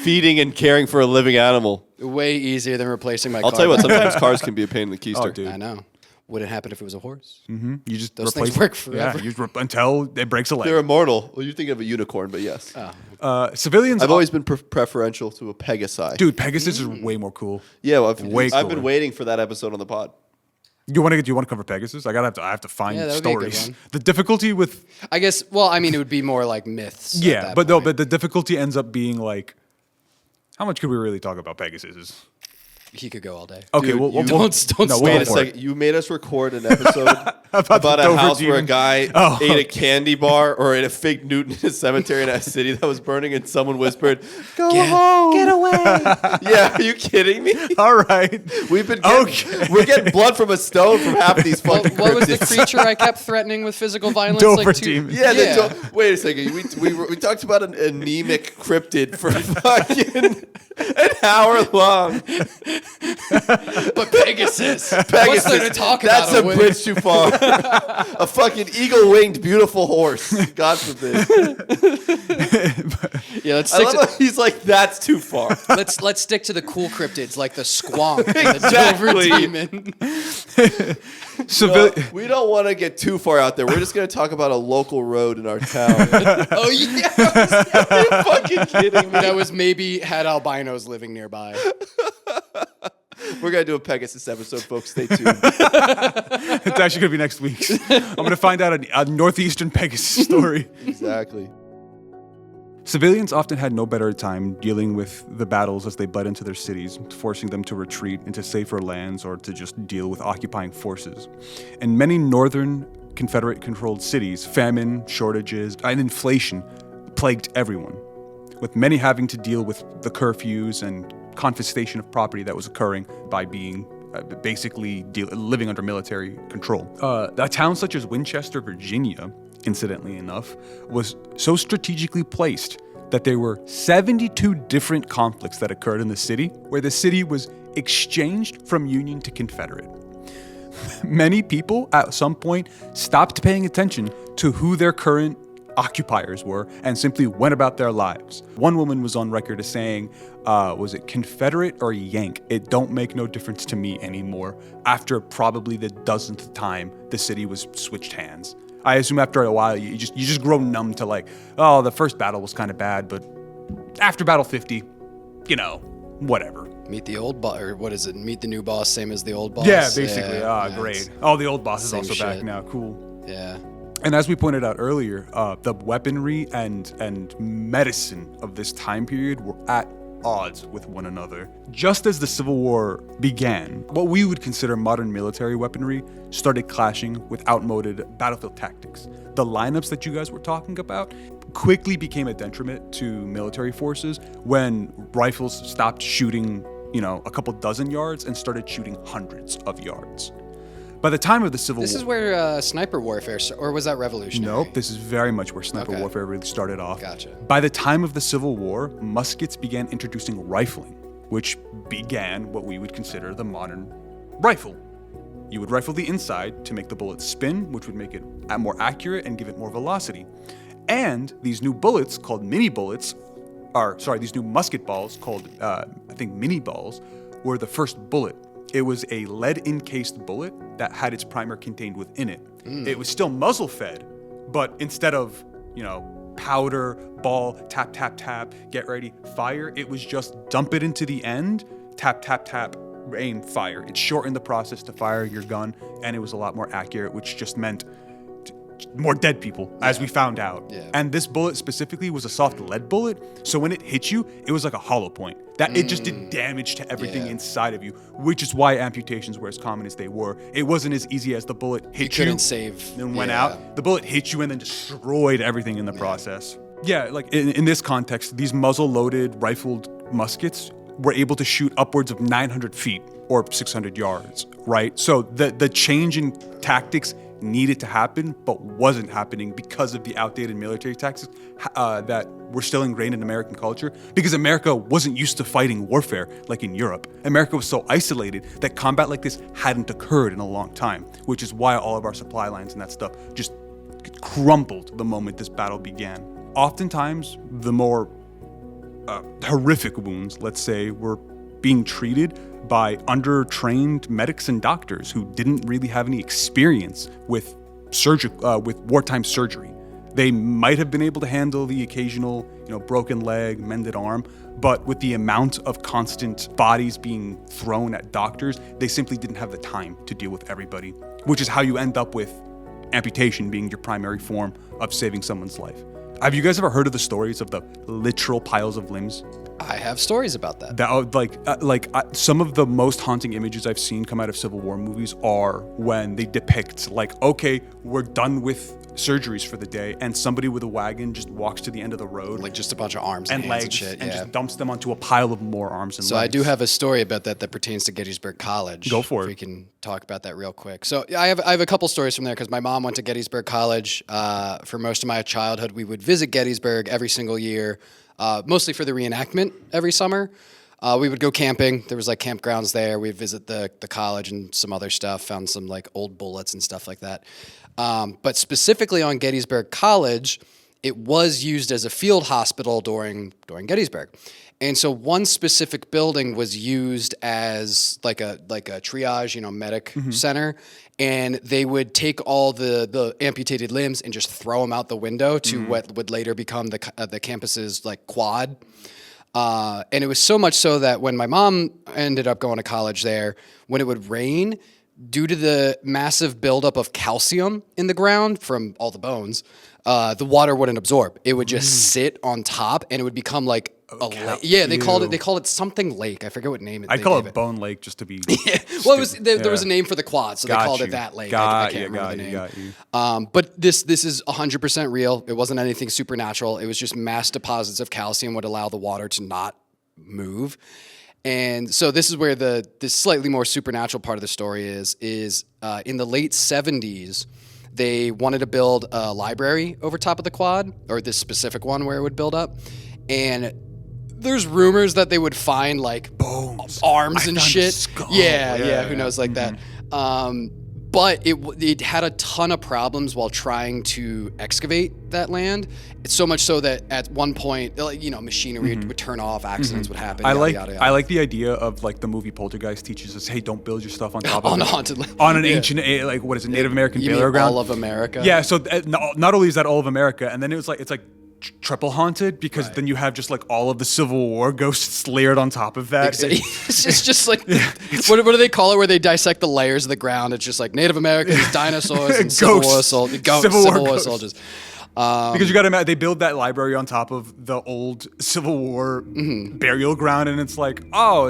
feeding and caring for a living animal. Way easier than replacing my car. I'll tell you what, sometimes cars can be a pain in the keister. Oh, dude. I know. Would it happen if it was a horse? You just Those replace things work forever. Yeah, until it breaks a leg. They're immortal. Well, you're thinking of a unicorn, but yes. Civilians. I've always been preferential to a Pegasi. Dude, Pegasus is way more cool. Yeah, well, Way I've been cooler. waiting for that episode on the pod. Do you want to cover Pegasus? I have to find Yeah, that would be a good stories. one. The difficulty with I guess, well, I mean, it would be more like myths. at yeah, that but no, point. but the difficulty ends up being like, how much could we really talk about Pegasus? He could go all day. Okay, Dude, we'll don't no, start. we'll Wait go a for it. second. You made us record an episode about the a Dover house where a demon. guy Oh. ate a candy bar or ate a fake Newton in a cemetery in a city that was burning, and someone whispered, "Go home, get away." Yeah, are you kidding me? All right. We've been we're getting blood from a stone from half of these fucking What was the cryptids. creature I kept threatening with physical violence? Dover two- demon. Yeah, wait a second. We talked about an anemic cryptid for fucking an hour long. But Pegasus. What's there to talk That's about? a bridge too far. A fucking eagle-winged, beautiful horse. God forbid. Yeah, let's I stick love to, how he's like, that's too far. let's stick to the cool cryptids like the squonk and the Dover Exactly. demon. We don't want to get too far out there. We're just going to talk about a local road in our town. Oh yeah, Are you fucking kidding me? that was maybe had albinos living nearby. We're going to do a Pegasus episode, folks. Stay tuned. It's actually going to be next week. I'm going to find out a northeastern Pegasus story. Exactly. Civilians often had no better time dealing with the battles as they bled into their cities, forcing them to retreat into safer lands or to just deal with occupying forces. In many northern Confederate-controlled cities, famine, shortages, and inflation plagued everyone, with many having to deal with the curfews and confiscation of property that was occurring by being basically living under military control. A town such as Winchester, Virginia, incidentally enough, was so strategically placed that there were 72 different conflicts that occurred in the city, where the city was exchanged from Union to Confederate. Many people at some point stopped paying attention to who their current occupiers were and simply went about their lives. One woman was on record as saying, was it Confederate or Yank? It don't make no difference to me anymore. After probably the dozenth time the city was switched hands. I assume after a while you just grow numb to like, oh, the first battle was kind of bad, but after battle 50, whatever. Meet the old boss, or what is it? Meet the new boss, same as the old boss. Yeah, basically. Yeah, Great. it's- Oh, the old boss is same also back shit. now. Cool. Yeah. And as we pointed out earlier, the weaponry and medicine of this time period were at odds with one another. Just as the Civil War began, what we would consider modern military weaponry started clashing with outmoded battlefield tactics. The lineups that you guys were talking about quickly became a detriment to military forces when rifles stopped shooting, a couple dozen yards and started shooting hundreds of yards. By the time of the Civil War... This is where sniper warfare, or was that revolutionary? Nope, this is very much where sniper Okay. warfare really started off. Gotcha. By the time of the Civil War, muskets began introducing rifling, which began what we would consider the modern rifle. You would rifle the inside to make the bullet spin, which would make it more accurate and give it more velocity. And these new bullets called these new musket balls called, mini balls, were the first bullet. It was a lead-encased bullet that had its primer contained within it. It was still muzzle-fed, but instead of, powder, ball, tap, tap, tap, get ready, fire, it was just dump it into the end, tap, tap, tap, aim, fire. It shortened the process to fire your gun, and it was a lot more accurate, which just meant more dead people, as we found out. Yeah. And this bullet specifically was a soft lead bullet, so when it hit you, it was like a hollow point. That it just did damage to everything Yeah. inside of you, which is why amputations were as common as they were. It wasn't as easy as the bullet hit you couldn't save. and went Yeah. out. The bullet hit you and then destroyed everything in the process. Yeah, like in this context, these muzzle-loaded rifled muskets were able to shoot upwards of 900 feet or 600 yards, right? So the change in tactics needed to happen, but wasn't happening because of the outdated military tactics that were still ingrained in American culture, because America wasn't used to fighting warfare like in Europe. America was so isolated that combat like this hadn't occurred in a long time, which is why all of our supply lines and that stuff just crumbled the moment this battle began. Oftentimes, the more horrific wounds, let's say, were being treated by undertrained medics and doctors who didn't really have any experience with wartime surgery. They might have been able to handle the occasional, broken leg, mended arm, but with the amount of constant bodies being thrown at doctors, they simply didn't have the time to deal with everybody, which is how you end up with amputation being your primary form of saving someone's life. Have you guys ever heard of the stories of the literal piles of limbs? I have stories about that. Some of the most haunting images I've seen come out of Civil War movies are when they depict, okay, we're done with surgeries for the day, and somebody with a wagon just walks to the end of the road, like just a bunch of arms and legs and shit, and just dumps them onto a pile of more arms and legs. So I do have a story about that pertains to Gettysburg College. Go for it. We can talk about that real quick. So I have a couple stories from there because my mom went to Gettysburg College for most of my childhood. We would visit Gettysburg every single year, mostly for the reenactment every summer. We would go camping. There was campgrounds there. We'd visit the college and some other stuff, found some old bullets and stuff like that. But specifically on Gettysburg College, it was used as a field hospital during Gettysburg. And so one specific building was used as like a triage, medic center. And they would take all the amputated limbs and just throw them out the window to what would later become the campus's quad. And it was so much so that when my mom ended up going to college there, when it would rain, due to the massive buildup of calcium in the ground from all the bones, the water wouldn't absorb. It would just sit on top, and it would become like a lake. Yeah, they called it something lake. I forget what name it. I call it Bone Lake just to be. Well, there was a name for the quad, so they called it that lake. I can't remember the name. Got you. But this is 100% real. It wasn't anything supernatural. It was just mass deposits of calcium would allow the water to not move. And so this is where the slightly more supernatural part of the story is in the late 70s, they wanted to build a library over top of the quad, or this specific one where it would build up. And there's rumors that they would find bones, arms and shit. Yeah, who knows that. But it had a ton of problems while trying to excavate that land. It's so much so that at one point, machinery would turn off, accidents would happen. I like the idea of the movie Poltergeist teaches us, hey, don't build your stuff on top of on haunted land. On an ancient what is it, Native American burial ground? All of America. Yeah. So not only is that all of America, and then it's triple haunted because then you have just all of the Civil War ghosts layered on top of that. It's just what do they call it where they dissect the layers of the ground? It's just Native Americans, dinosaurs, and Civil War soldiers. Because you got to imagine they build that library on top of the old Civil War burial ground, and it's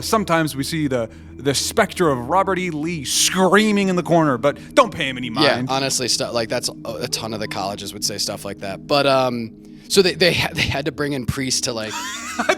sometimes we see the specter of Robert E. Lee screaming in the corner, but don't pay him any mind. Yeah, honestly, stuff that's a ton of the colleges would say stuff like that, but so they had to bring in priests to they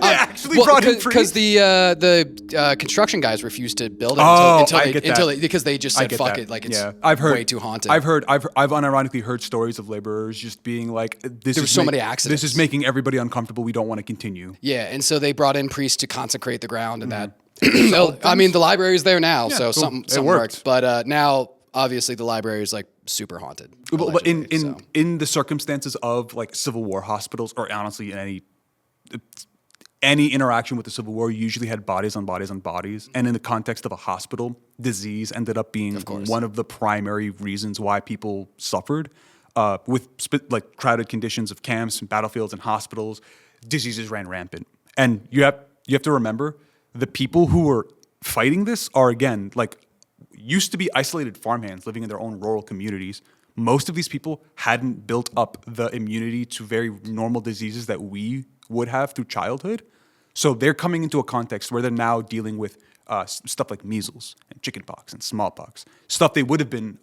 actually brought in priests because the construction guys refused to build it because they just said fuck it, it's way too haunted. I've unironically heard stories of laborers just being there were so many accidents. This is making everybody uncomfortable. We don't want to continue. Yeah, and so they brought in priests to consecrate the ground, and that. I mean, the library is there now, so cool. something worked. But now, obviously, the library is super haunted. But in the circumstances of Civil War hospitals, or honestly in any interaction with the Civil War, you usually had bodies on bodies on bodies. And in the context of a hospital, disease ended up being one of the primary reasons why people suffered. With crowded conditions of camps and battlefields and hospitals, diseases ran rampant. And you have to remember, the people who were fighting this are, again, used to be isolated farmhands living in their own rural communities. Most of these people hadn't built up the immunity to very normal diseases that we would have through childhood. So they're coming into a context where they're now dealing with stuff like measles and chickenpox and smallpox. Stuff they would have been,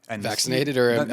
vaccinated or I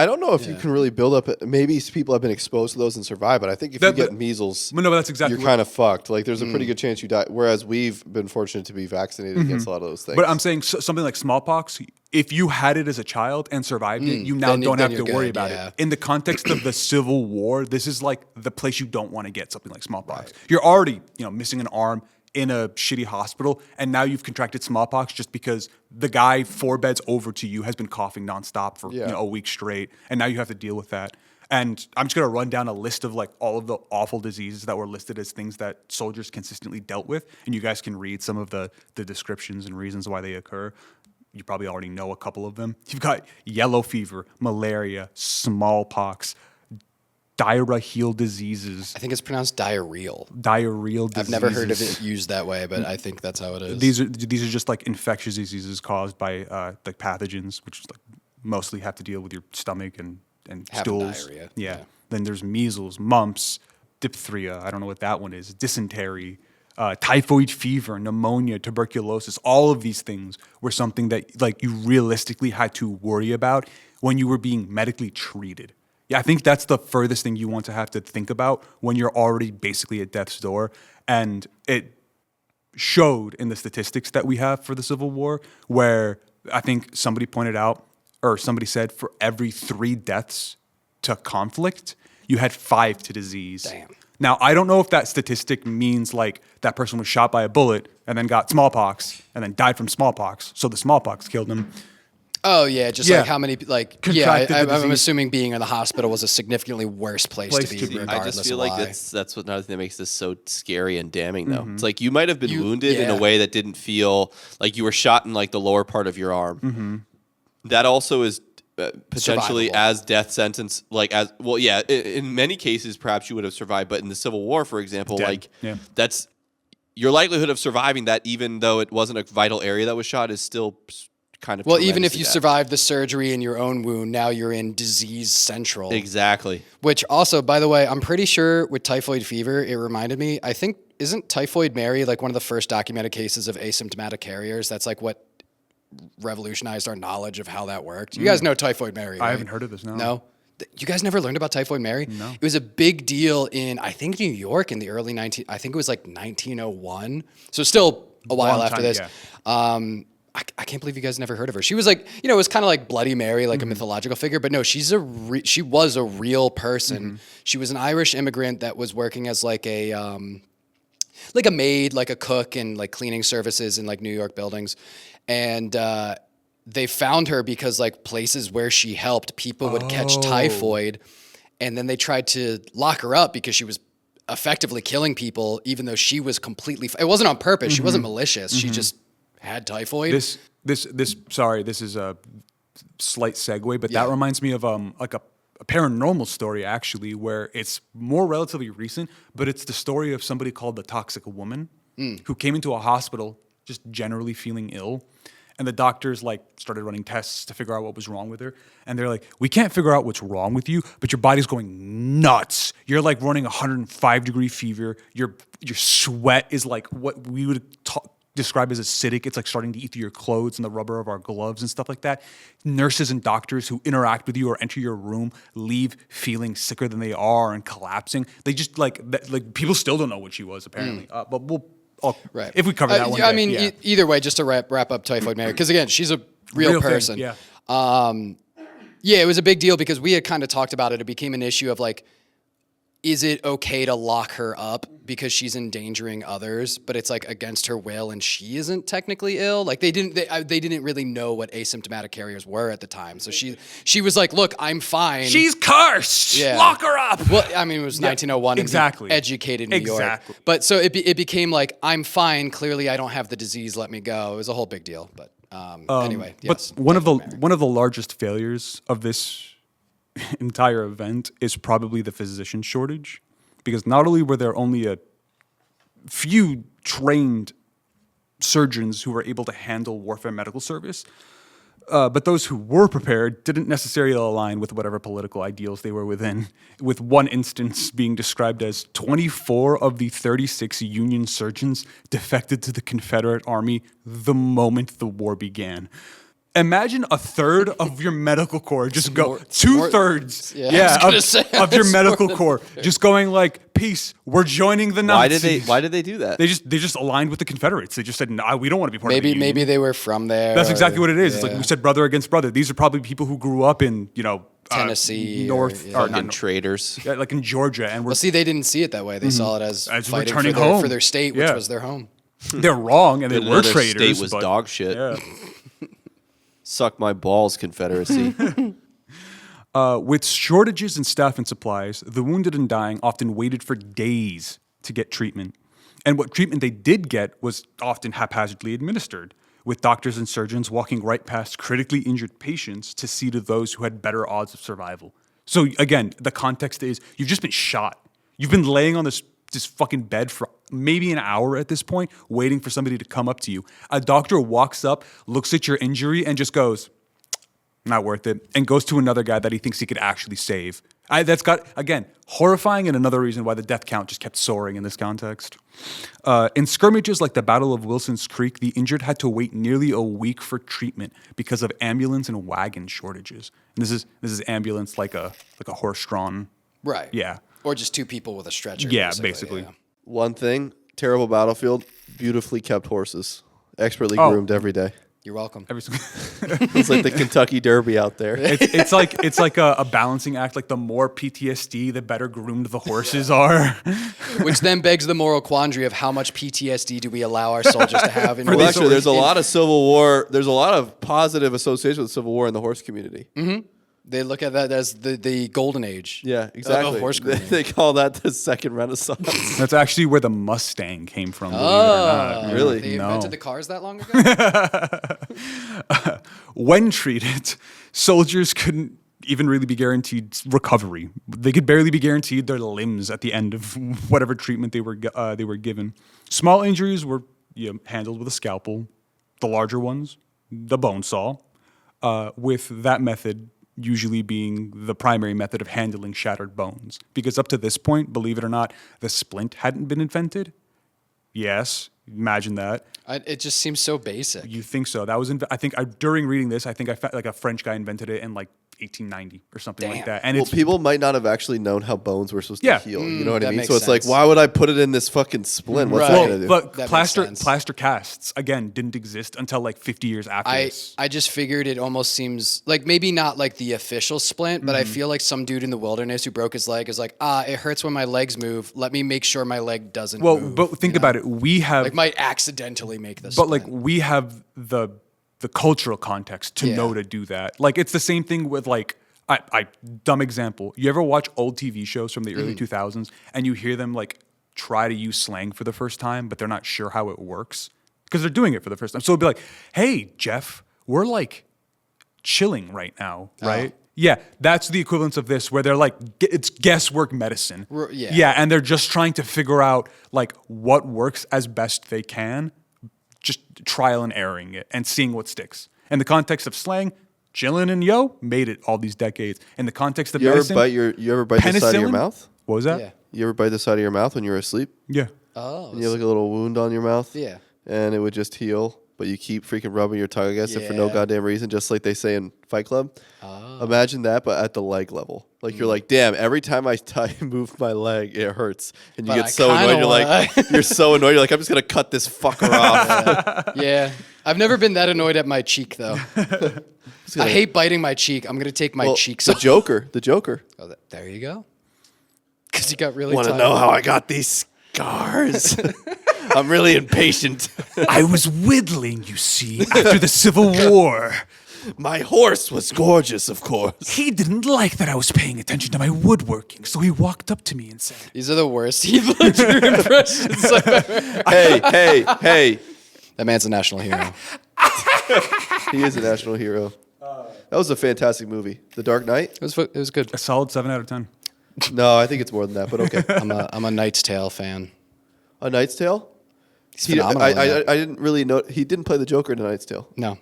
don't know if you can really build up. Maybe people have been exposed to those and survive, but I think if you get measles, that's exactly you're kind of fucked. There's a pretty good chance you die. Whereas we've been fortunate to be vaccinated against a lot of those things. But I'm saying something like smallpox. If you had it as a child and survived it, you now don't have to worry about it. In the context of the Civil War, this is the place you don't want to get something like smallpox. Right. You're already missing an arm in a shitty hospital, and now you've contracted smallpox just because the guy 4 beds over to you has been coughing nonstop for a week straight, and now you have to deal with that. And I'm just going to run down a list of like all of the awful diseases that were listed as things that soldiers consistently dealt with. And you guys can read some of the descriptions and reasons why they occur. You probably already know a couple of them. You've got yellow fever, malaria, smallpox, diarrheal diseases. I think it's pronounced diarrheal. Diarrheal diseases. I've never heard of it used that way, but I think that's how it is. These are just like infectious diseases caused by like pathogens, which is like mostly have to deal with your stomach and Having stools. diarrhea. Yeah. Then there's measles, mumps, diphtheria. I don't know what that one is. Dysentery, typhoid fever, pneumonia, tuberculosis. All of these things were something that like you realistically had to worry about when you were being medically treated. Yeah, I think that's the furthest thing you want to have to think about when you're already basically at death's door. And it showed in the statistics that we have for the Civil War, where I think somebody pointed out, or somebody said, for every 3 deaths to conflict, you had 5 to disease. Damn. Now, I don't know if that statistic means like that person was shot by a bullet and then got smallpox and then died from smallpox, so the smallpox killed him. Oh yeah, just like how many like contracted the I'm disease. assuming being in the hospital was a significantly worse place to be. I Regardless just feel of like why. that's what another thing that makes this so scary and damning, though. It's like you might have been wounded in a yeah. way that didn't feel like you were shot in like the lower part of your arm. That also is potentially Survivable. as death sentence, like as well. Yeah, in many cases, perhaps you would have survived, but in the Civil War, for example, Dead. like Yeah. that's your likelihood of surviving that, even though it wasn't a vital area that was shot, is still kind of Well, even if tremendously you bad. survived the surgery in your own wound, now you're in disease central. Exactly. Which also, by the way, I'm pretty sure with typhoid fever, it reminded me, I think, isn't Typhoid Mary like one of the first documented cases of asymptomatic carriers? That's like what revolutionized our knowledge of how that worked. You guys know Typhoid Mary, right? I haven't heard of this, no. No? You guys never learned about Typhoid Mary? No. It was a big deal in, I think, New York in the early I think it was like 1901. So still a while Long after time, this. yeah. I can't believe you guys never heard of her. She was like, it was kind of like Bloody Mary, like a mythological figure, but no, she was a real person. She was an Irish immigrant that was working as like a maid, like a cook and like cleaning services in like New York buildings. And they found her because like places where she helped, people would catch typhoid, and then they tried to lock her up because she was effectively killing people, even though she was completely, it wasn't on purpose. She wasn't malicious. She just had typhoid. Sorry, this is a slight segue, but that reminds me of like a paranormal story actually, where it's more relatively recent, but it's the story of somebody called the Toxic Woman who came into a hospital just generally feeling ill. And the doctors like started running tests to figure out what was wrong with her. And they're like, we can't figure out what's wrong with you, but your body's going nuts. You're like running 105-degree fever. Your sweat is like what we would describe as acidic. It's like starting to eat through your clothes and the rubber of our gloves and stuff like that. Nurses and doctors who interact with you or enter your room leave feeling sicker than they are and collapsing. They just like people still don't know what she was apparently. But we'll. Right. If we cover that one, I mean, either way, just to wrap up Typhoid Mary, because again, she's a real person. Thing, yeah. Yeah, it was a big deal because we had kind of talked about it. It became an issue of like, is it okay to lock her up because she's endangering others, but it's like against her will and she isn't technically ill? Like they didn't really know what asymptomatic carriers were at the time. So she was like, look, I'm fine. She's cursed. Yeah. Lock her up. Well, I mean, it was 1901 exactly. in educated New Exactly. York. But so it became like, I'm fine. Clearly, I don't have the disease. Let me go. It was a whole big deal. But anyway, yes. But one of the largest failures of this entire event is probably the physician shortage, because not only were there only a few trained surgeons who were able to handle warfare medical service, but those who were prepared didn't necessarily align with whatever political ideals they were within, with one instance being described as 24 of the 36 Union surgeons defected to the Confederate Army the moment the war began. Imagine a third of your medical corps just go, 2/3, of your medical corps just going like, peace, we're joining the Nazis. Why did they do that? They just aligned with the Confederates. They just said, no, we don't want to be part of the Union. Maybe they were from there. That's exactly what it is. It's like we said, brother against brother. These are probably people who grew up in, Tennessee, North, or or not traitors. yeah, like in Georgia, and Well, see, they didn't see it that way. They saw it as fighting returning for home. their state, which Yeah. was their home. they're wrong, and they were Their traitors. state was but- dog shit. Yeah. Suck my balls, Confederacy. With shortages in staff and supplies, the wounded and dying often waited for days to get treatment. And what treatment they did get was often haphazardly administered, with doctors and surgeons walking right past critically injured patients to see to those who had better odds of survival. So again, the context is you've just been shot. You've been laying on this fucking bed for maybe an hour at this point, waiting for somebody to come up to you. A doctor walks up, looks at your injury, and just goes, not worth it, and goes to another guy that he thinks he could actually save. That's got, again, horrifying, and another reason why the death count just kept soaring in this context. In skirmishes like the Battle of Wilson's Creek, the injured had to wait nearly a week for treatment because of ambulance and wagon shortages. And this is ambulance like a horse-drawn. Right. Yeah. Or just two people with a stretcher. Yeah, basically. Yeah. One thing, terrible battlefield, beautifully kept horses, expertly groomed every day. You're welcome. It's like the Kentucky Derby out there. It's like a balancing act. Like the more PTSD, the better groomed the horses are. Which then begs the moral quandary of how much PTSD do we allow our soldiers to have? Well, actually, there's a lot of Civil War. There's a lot of positive association with Civil War in the horse community. Mm-hmm. They look at that as the golden age. Yeah, exactly. Of horse grooming. They call that the second Renaissance. That's actually where the Mustang came from. Believe it or not. Really? They No. invented the cars that long ago? When treated, soldiers couldn't even really be guaranteed recovery. They could barely be guaranteed their limbs at the end of whatever treatment they were given. Small injuries were handled with a scalpel. The larger ones, the bone saw. With that method usually being the primary method of handling shattered bones. Because up to this point, believe it or not, the splint hadn't been invented. Yes, imagine that. It just seems so basic. You think so? That was, during reading this, I think I found like a French guy invented it in like 1890 or something like that. And well, people might not have actually known how bones were supposed to heal. You know what I mean? So it's sense. like, why would I put it in this fucking splint? What's that going to do? But That plaster casts, again, didn't exist until like 50 years after this. I just figured it almost seems like maybe not like the official splint, but I feel like some dude in the wilderness who broke his leg is like, it hurts when my legs move. Let me make sure my leg doesn't move. But think about it. We have... Like might accidentally make this. But like we have the cultural context to know to do that. Like it's the same thing with like, dumb example. You ever watch old TV shows from the early 2000s and you hear them like try to use slang for the first time, but they're not sure how it works because they're doing it for the first time. So it'd be like, hey, Jeff, we're like chilling right now, right? Yeah, that's the equivalence of this where they're like, it's guesswork medicine. Yeah, and they're just trying to figure out like what works as best they can, just trial and erroring it and seeing what sticks. In the context of slang, chillin' and yo made it all these decades. In the context of medicine, you ever bite the side of your mouth? What was that? Yeah. You ever bite the side of your mouth when you were asleep? Yeah. Oh. And you have like a little wound on your mouth? Yeah. And it would just heal, but you keep freaking rubbing your tongue against it for no goddamn reason, just like they say in Fight Club. Oh. Imagine that, but at the leg level. Like you're like, damn, every time I move my leg, it hurts. And you get so annoyed. You're like, you're so annoyed. You're like, I'm just going to cut this fucker off. Yeah. I've never been that annoyed at my cheek, though. I hate biting my cheek. I'm going to take my cheeks off. The Joker. Oh, there you go. Because you got really Want to know how I got these scars? I'm really impatient. I was whittling, you see, after the Civil War. My horse was gorgeous, of course. He didn't like that I was paying attention to my woodworking, so he walked up to me and said, These are the worst Heath Ledger impressions I've ever heard. Hey. That man's a national hero. He is a national hero. That was a fantastic movie. The Dark Knight? It was good. a solid 7 out of 10. No, I think it's more than that, but okay. I'm a Knight's Tale fan. A Knight's Tale? He's phenomenal. I didn't really know. He didn't play the Joker in A Knight's Tale. No.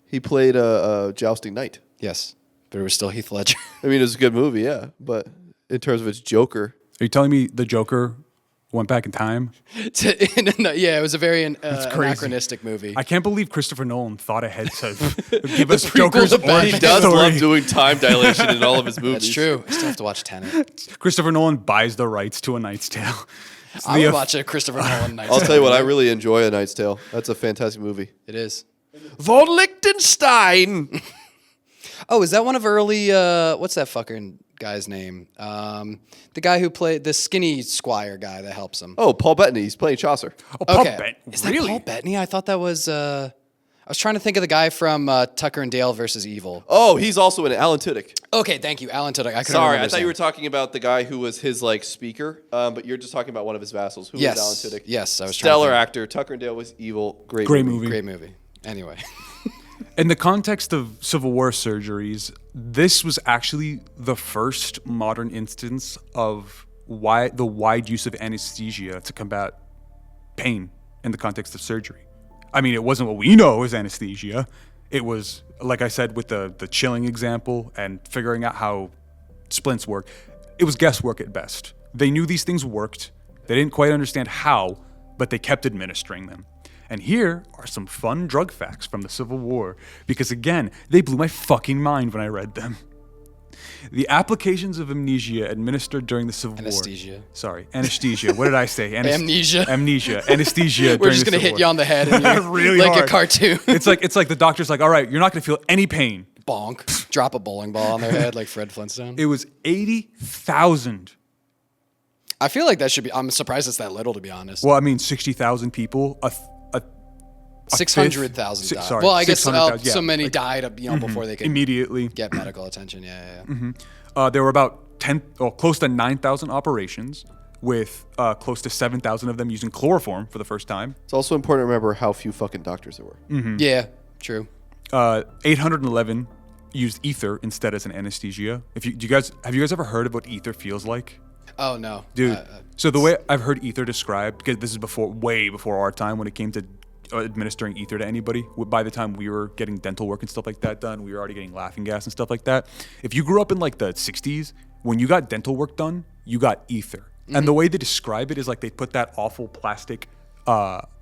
He played a jousting knight. Yes. But it was still Heath Ledger. I mean, it was a good movie, yeah. But in terms of its Joker. Are you telling me the Joker went back in time? Yeah, it was a very anachronistic movie. I can't believe Christopher Nolan thought ahead to give us Joker's to Batman. origin He does story. love doing time dilation in all of his movies. That's true. I still have to watch Tenet. Christopher Nolan buys the rights to A Knight's Tale. I would watch a Christopher Nolan Knight's I'll Tale. tell you what, I really enjoy A Knight's Tale. That's a fantastic movie. It is. Von Liechtenstein. Oh, is that one of early, what's that fucking guy's name? The guy who played, the skinny squire guy that helps him. Oh, Paul Bettany. He's playing Chaucer. Oh, Paul Okay. Is that really? Paul Bettany? I thought that was, I was trying to think of the guy from Tucker and Dale versus Evil. Oh, he's also in it. Alan Tudyk. Okay, thank you, Alan Tudyk. Sorry, I thought you were talking about the guy who was his like speaker, but you're just talking about one of his vassals. Who was Alan Tudyk? Yes, I was stellar trying to actor. Tucker and Dale was evil. Great movie. Great movie. Anyway. In the context of Civil War surgeries, this was actually the first modern instance of the wide use of anesthesia to combat pain in the context of surgery. I mean, it wasn't what we know as anesthesia. It was, like I said, with the chilling example and figuring out how splints work. It was guesswork at best. They knew these things worked. They didn't quite understand how, but they kept administering them. And here are some fun drug facts from the Civil War, because again, they blew my fucking mind when I read them. The applications of amnesia administered during the Civil War. Sorry, anesthesia. What did I say? Amnesia. Anesthesia. We're just gonna hit you on the head and you're really like hard. A cartoon. It's like the doctor's like, all right, you're not gonna feel any pain. Bonk. Drop a bowling ball on their head like Fred Flintstone. It was 80,000. I feel like that should be. I'm surprised it's that little, to be honest. Well, I mean, 60,000 people. 600,000 died. Sorry, Well, I guess so many died, before they could immediately get medical attention. Yeah. There were about close to 9,000 operations, with close to 7,000 of them using chloroform for the first time. It's also important to remember how few fucking doctors there were. Mm-hmm. Yeah, true. 811 used ether instead as an anesthesia. Have you guys ever heard of what ether feels like? Oh no, dude. So the way I've heard ether described, because this is way before our time when it came to administering ether to anybody. By the time we were getting dental work and stuff like that done, we were already getting laughing gas and stuff like that. If you grew up in like the 60s, when you got dental work done, you got ether. Mm-hmm. And the way they describe it is like they put that awful plastic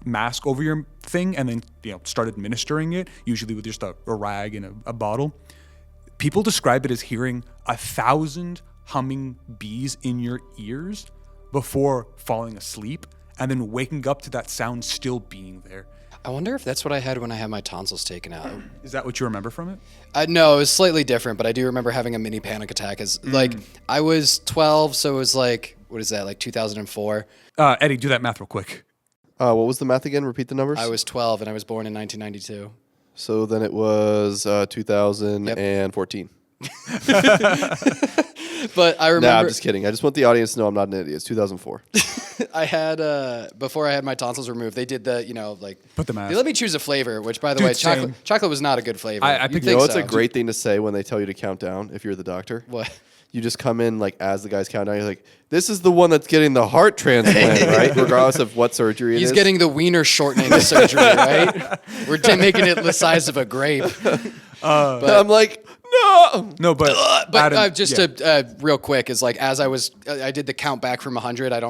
mask over your thing and then start administering it, usually with just a rag and a bottle. People describe it as hearing 1,000 humming bees in your ears before falling asleep, and then waking up to that sound still being there. I wonder if that's what I had when I had my tonsils taken out. Is that what you remember from it? No, it was slightly different, but I do remember having a mini panic attack. Like, I was 12, so it was like, what is that, like 2004? Eddie, do that math real quick. What was the math again? Repeat the numbers. I was 12, and I was born in 1992. So then it was 2014. But I remember. Nah, I'm just kidding. I just want the audience to know I'm not an idiot. It's 2004. I had before I had my tonsils removed, they did the put the mask. They let me choose a flavor, which by the way, chocolate was not a good flavor. I think it's a great thing to say when they tell you to count down if you're the doctor. What? You just come in like as the guys count down. You're like, this is the one that's getting the heart transplant, right? Regardless of what surgery it is. He's getting the wiener shortening surgery, right? We're making it the size of a grape. But I'm like, no, but Adam, just real quick is like as I did the count back from 100. I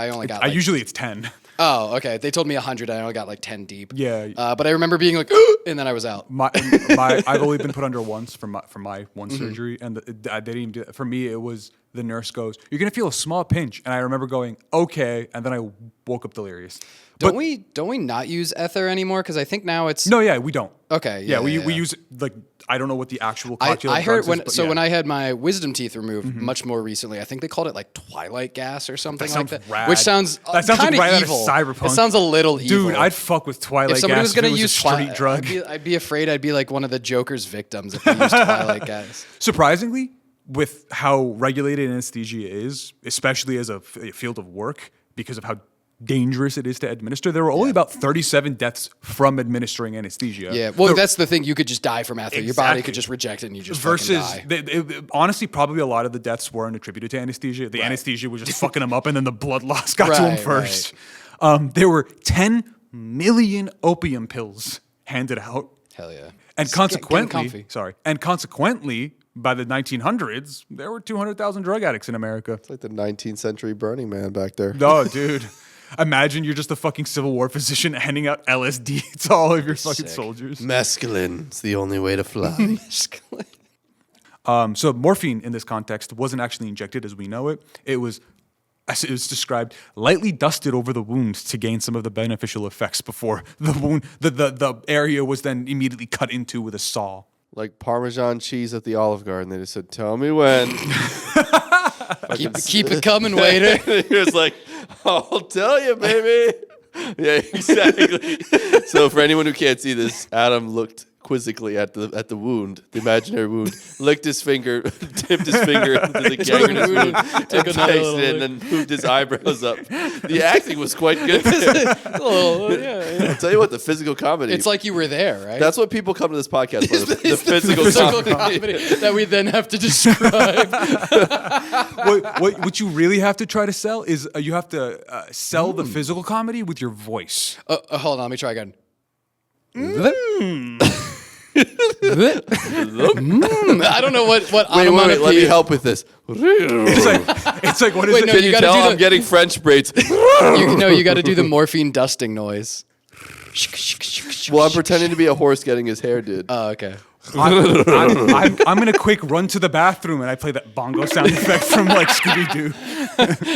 only got. Usually it's 10. Oh, okay. They told me 100. I only got like 10 deep. Yeah. But I remember being like, and then I was out. I've only been put under once for my one surgery, and I didn't even do that. For me, it was the nurse goes, "You're gonna feel a small pinch," and I remember going, "Okay," and then I woke up delirious. Don't we not use ether anymore? Because I think now it's we don't. Okay. Yeah, we use like I don't know what the actual cocktail. I heard when I had my wisdom teeth removed much more recently. I think they called it like Twilight gas or something like that. Rad. Which sounds like right evil. Out of Cyberpunk. It sounds a little evil. Dude, I'd fuck with Twilight gas. If somebody was going to use a street drug, I'd be afraid I'd be like one of the Joker's victims if they used Twilight gas. Surprisingly, with how regulated anesthesia is, especially as a field of work, because of how dangerous it is to administer, there were only about 37 deaths from administering anesthesia. Yeah, well, that's the thing. You could just die from ether. Exactly. Your body could just reject it and you just die. Honestly, probably a lot of the deaths weren't attributed to anesthesia. The anesthesia was just fucking them up, and then the blood loss got to them first. Right. There were 10 million opium pills handed out. Hell yeah. And consequently, by the 1900s, there were 200,000 drug addicts in America. It's like the 19th century Burning Man back there. No, dude. Imagine you're just a fucking Civil War physician handing out LSD to all of your fucking soldiers. Mescaline is the only way to fly. Mescaline. So morphine in this context wasn't actually injected as we know it. It was, as it was described, lightly dusted over the wound to gain some of the beneficial effects before the wound, the area was then immediately cut into with a saw. Like Parmesan cheese at the Olive Garden. They just said, tell me when. Keep it coming, waiter. He was like, I'll tell you, baby. Yeah, exactly. So for anyone who can't see this, Adam looked quizzically at the wound, the imaginary wound, licked his finger, dipped his finger into the gangrenous wound, and tasted it, and then moved his eyebrows up. The acting was quite good. I'll tell you what, the physical comedy. It's like you were there, right? That's what people come to this podcast for. The physical comedy that we then have to describe. What you really have to try to sell is you have to sell the physical comedy with your voice. Hold on, let me try again. I don't know what Wait, let me help with this. It's like what is it? Can you tell I'm getting French braids? You got to do the morphine dusting noise. Well, I'm pretending to be a horse getting his hair did. Oh, okay. I'm gonna quick run to the bathroom and I play that bongo sound effect from like Scooby Doo.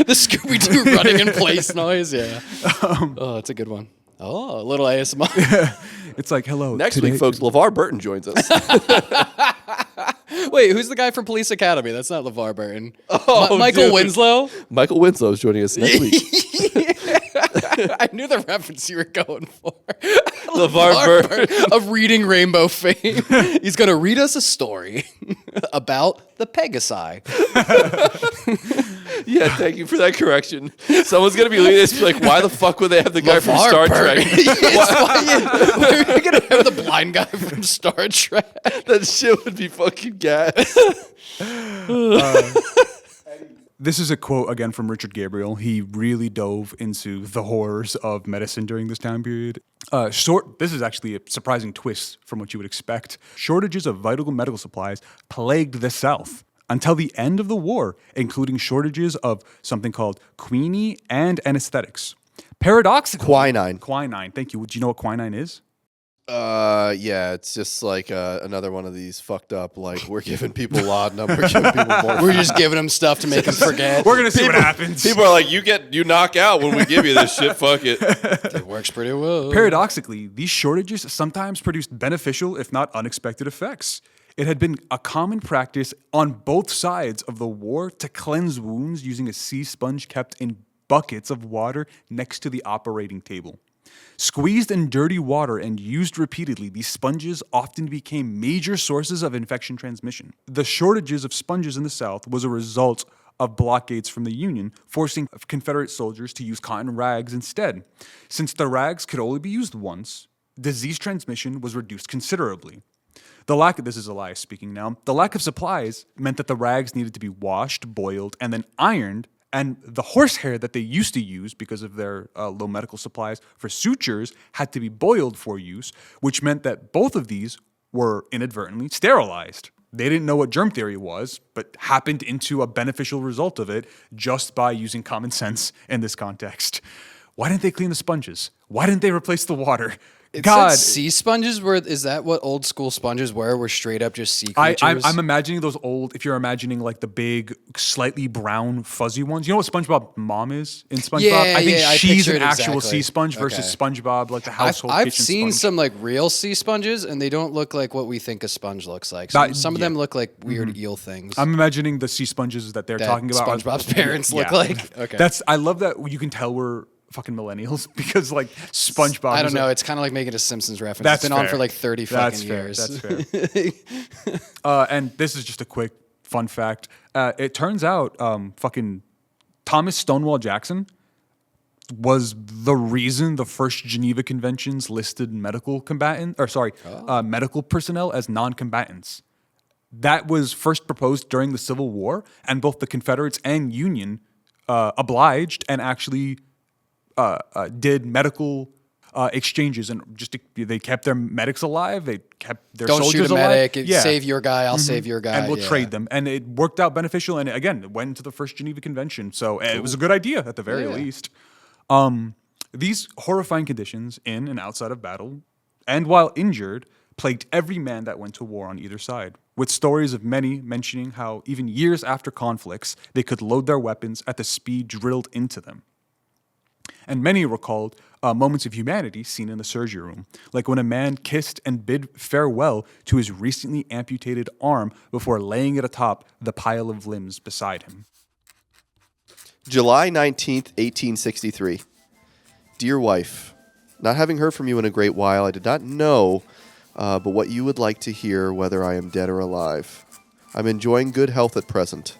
The Scooby Doo running in place noise. Yeah. Oh, that's a good one. Oh, a little ASMR. It's like, hello. Next week, folks, LeVar Burton joins us. Wait, who's the guy from Police Academy? That's not LeVar Burton. Oh, Michael dude. Winslow? Michael Winslow is joining us next week. I knew the reference you were going for. LeVar Burton. Of Reading Rainbow fame. He's going to read us a story about the Pegasi. Yeah, thank you for that correction. Someone's going to be leading this like, why the fuck would they have the guy from Star Trek? Why are you going to have the blind guy from Star Trek? That shit would be fucking gas. This is a quote again from Richard Gabriel. He really dove into the horrors of medicine during this time period. This is actually a surprising twist from what you would expect. Shortages of vital medical supplies plagued the South until the end of the war, including shortages of something called quinine and anesthetics. Paradoxically, quinine. Thank you. Do you know what quinine is? Yeah, it's just like another one of these fucked up, like, we're giving people laudanum, we're giving people more. We're just giving them stuff to make them forget. We're going to see what happens. People are like, you knock out when we give you this shit, fuck it. It works pretty well. Paradoxically, these shortages sometimes produced beneficial, if not unexpected, effects. It had been a common practice on both sides of the war to cleanse wounds using a sea sponge kept in buckets of water next to the operating table. Squeezed in dirty water and used repeatedly, these sponges often became major sources of infection transmission. The shortages of sponges in the South was a result of blockades from the Union, forcing Confederate soldiers to use cotton rags instead. Since the rags could only be used once, disease transmission was reduced considerably. This is Elias speaking now, the lack of supplies meant that the rags needed to be washed, boiled, and then ironed, and the horsehair that they used to use because of their low medical supplies for sutures had to be boiled for use, which meant that both of these were inadvertently sterilized. They didn't know what germ theory was, but happened into a beneficial result of it just by using common sense in this context. Why didn't they clean the sponges? Why didn't they replace the water? It God, said sea sponges is that what old school sponges were straight up just sea creatures? I'm imagining those old, if you're imagining like the big, slightly brown, fuzzy ones. You know what SpongeBob mom is in SpongeBob? Yeah, I think she's an actual exactly. sea sponge versus SpongeBob, like the household I've kitchen seen sponge. some like real sea sponges, and they don't look like what we think a sponge looks like. Some of them look like weird eel things. I'm imagining the sea sponges that they're talking about. SpongeBob's parents look like. Okay, I love that you can tell we're fucking millennials because like SpongeBob. I don't know. It's kind of like making a Simpsons reference. It's been on for like 30 fucking years. That's fair. And this is just a quick fun fact. It turns out fucking Thomas Stonewall Jackson was the reason the first Geneva Conventions listed medical personnel as non-combatants. That was first proposed during the Civil War, and both the Confederates and Union obliged and actually did medical exchanges, and they kept their medics alive. They kept their soldiers alive. Don't shoot a medic. Save your guy. I'll save your guy. And we'll trade them. And it worked out beneficial. And again, it went into the first Geneva Convention. So it was a good idea at the very least. These horrifying conditions in and outside of battle, and while injured, plagued every man that went to war on either side, with stories of many mentioning how even years after conflicts, they could load their weapons at the speed drilled into them. And many recalled moments of humanity seen in the surgery room, like when a man kissed and bid farewell to his recently amputated arm before laying it atop the pile of limbs beside him. July 19th, 1863. Dear wife, not having heard from you in a great while, I did not know but what you would like to hear, whether I am dead or alive. I'm enjoying good health at present.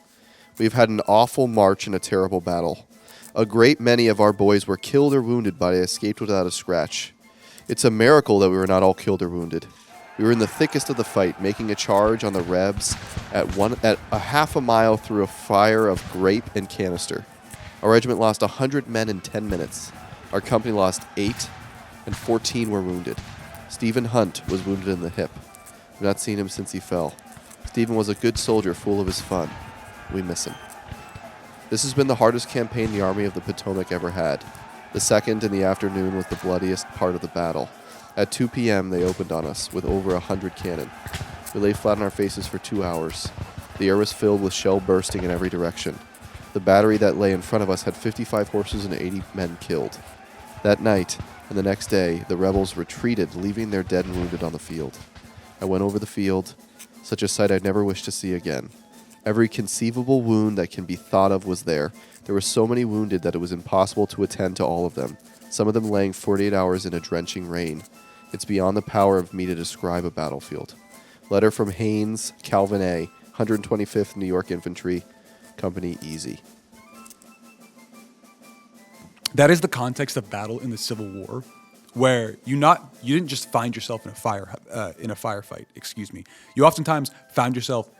We've had an awful march and a terrible battle. A great many of our boys were killed or wounded, but I escaped without a scratch. It's a miracle that we were not all killed or wounded. We were in the thickest of the fight, making a charge on the Rebs at a half a mile through a fire of grape and canister. Our regiment lost 100 men in 10 minutes. Our company lost 8, and 14 were wounded. Stephen Hunt was wounded in the hip. We've not seen him since he fell. Stephen was a good soldier, full of his fun. We miss him. This has been the hardest campaign the Army of the Potomac ever had. The second in the afternoon was the bloodiest part of the battle. At 2 p.m., they opened on us with over 100 cannon. We lay flat on our faces for 2 hours. The air was filled with shell bursting in every direction. The battery that lay in front of us had 55 horses and 80 men killed. That night and the next day, the rebels retreated, leaving their dead and wounded on the field. I went over the field, such a sight I'd never wish to see again. Every conceivable wound that can be thought of was there. There were so many wounded that it was impossible to attend to all of them, some of them laying 48 hours in a drenching rain. It's beyond the power of me to describe a battlefield. Letter from Haynes, Calvin A., 125th New York Infantry, Company Easy. That is the context of battle in the Civil War, where you didn't just find yourself in a firefight. You oftentimes found yourself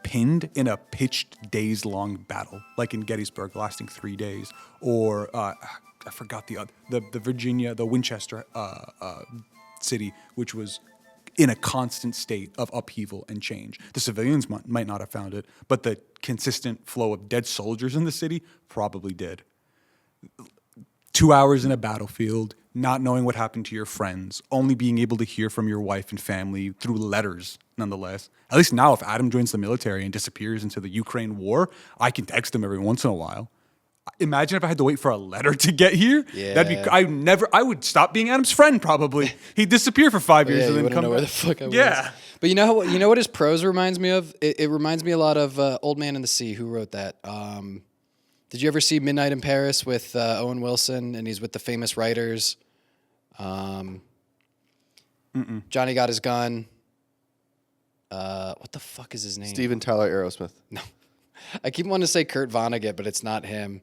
pinned in a pitched days-long battle, like in Gettysburg, lasting 3 days, or I forgot the Winchester city, which was in a constant state of upheaval and change. The civilians might not have found it, but the consistent flow of dead soldiers in the city probably did. 2 hours in a battlefield, not knowing what happened to your friends, only being able to hear from your wife and family through letters, nonetheless. At least now, if Adam joins the military and disappears into the Ukraine war, I can text him every once in a while. Imagine if I had to wait for a letter to get here. Yeah. I would stop being Adam's friend, probably. He'd disappear for 5 years and then come know back. where the fuck I was. Yeah. But you know what his prose reminds me of? It reminds me a lot of Old Man in the Sea. Who wrote that? Did you ever see Midnight in Paris with Owen Wilson? And he's with the famous writers. Johnny Got His Gun. What the fuck is his name? Steven Tyler Aerosmith. No. I keep wanting to say Kurt Vonnegut, but it's not him.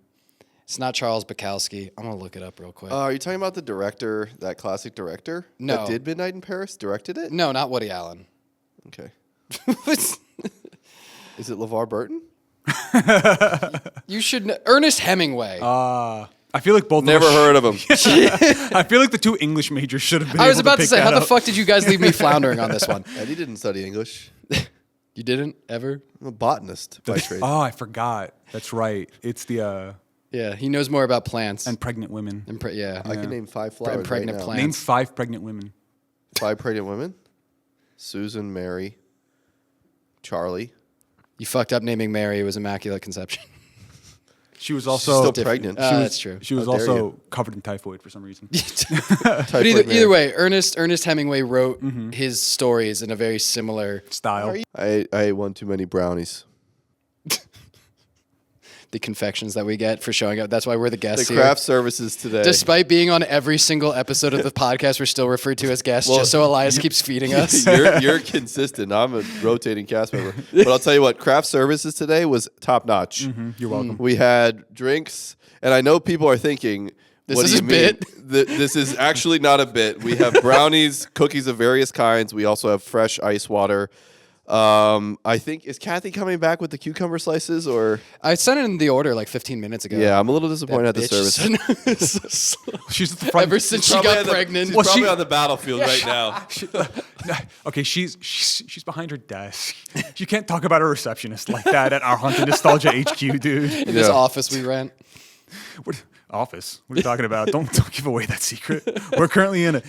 It's not Charles Bukowski. I'm going to look it up real quick. Are you talking about the director, that classic director? No. That did Midnight in Paris? Directed it? No, not Woody Allen. Okay. Is it LeVar Burton? You should know. Ernest Hemingway. I feel like both Never of us heard of him. I feel like the two English majors should have been I was able about to pick say, that how the up. fuck did you guys leave me floundering on this one? Eddie didn't study English. You didn't ever? I'm a botanist by trade. Oh, I forgot. That's right. It's the Yeah, he knows more about plants. and pregnant women. Yeah. I can name 5 flowers pregnant right now. plants. Name 5 pregnant women. 5 pregnant women? Susan, Mary, Charlie. You fucked up naming Mary. It was Immaculate Conception. She was She's also still pregnant. That's true. She was How dare also you. covered in typhoid for some reason. But either way, Ernest Hemingway wrote his stories in a very similar Style. I ate one too many brownies. the confections that we get for showing up. That's why we're the guests The here. craft services today. Despite being on every single episode of the podcast, we're still referred to as guests just so Elias keeps feeding us. you're consistent. I'm a rotating cast member. But I'll tell you what, craft services today was top notch. You're welcome. We had drinks, and I know people are thinking, This what is do a you mean? bit. This is actually not a bit. We have brownies, cookies of various kinds. We also have fresh ice water. I think, is Kathy coming back with the cucumber slices, or? I sent it in the order like 15 minutes ago. Yeah, I'm a little disappointed at the Bitch service. is so slow. She's at the front. Ever since she got pregnant. She's Well, probably she- on the battlefield right now. Okay, she's behind her desk. You can't talk about a receptionist like that at our Haunted Nostalgia HQ, dude. In this Yeah. office we rent. Office? What are you talking about? Don't give away that secret. We're currently in a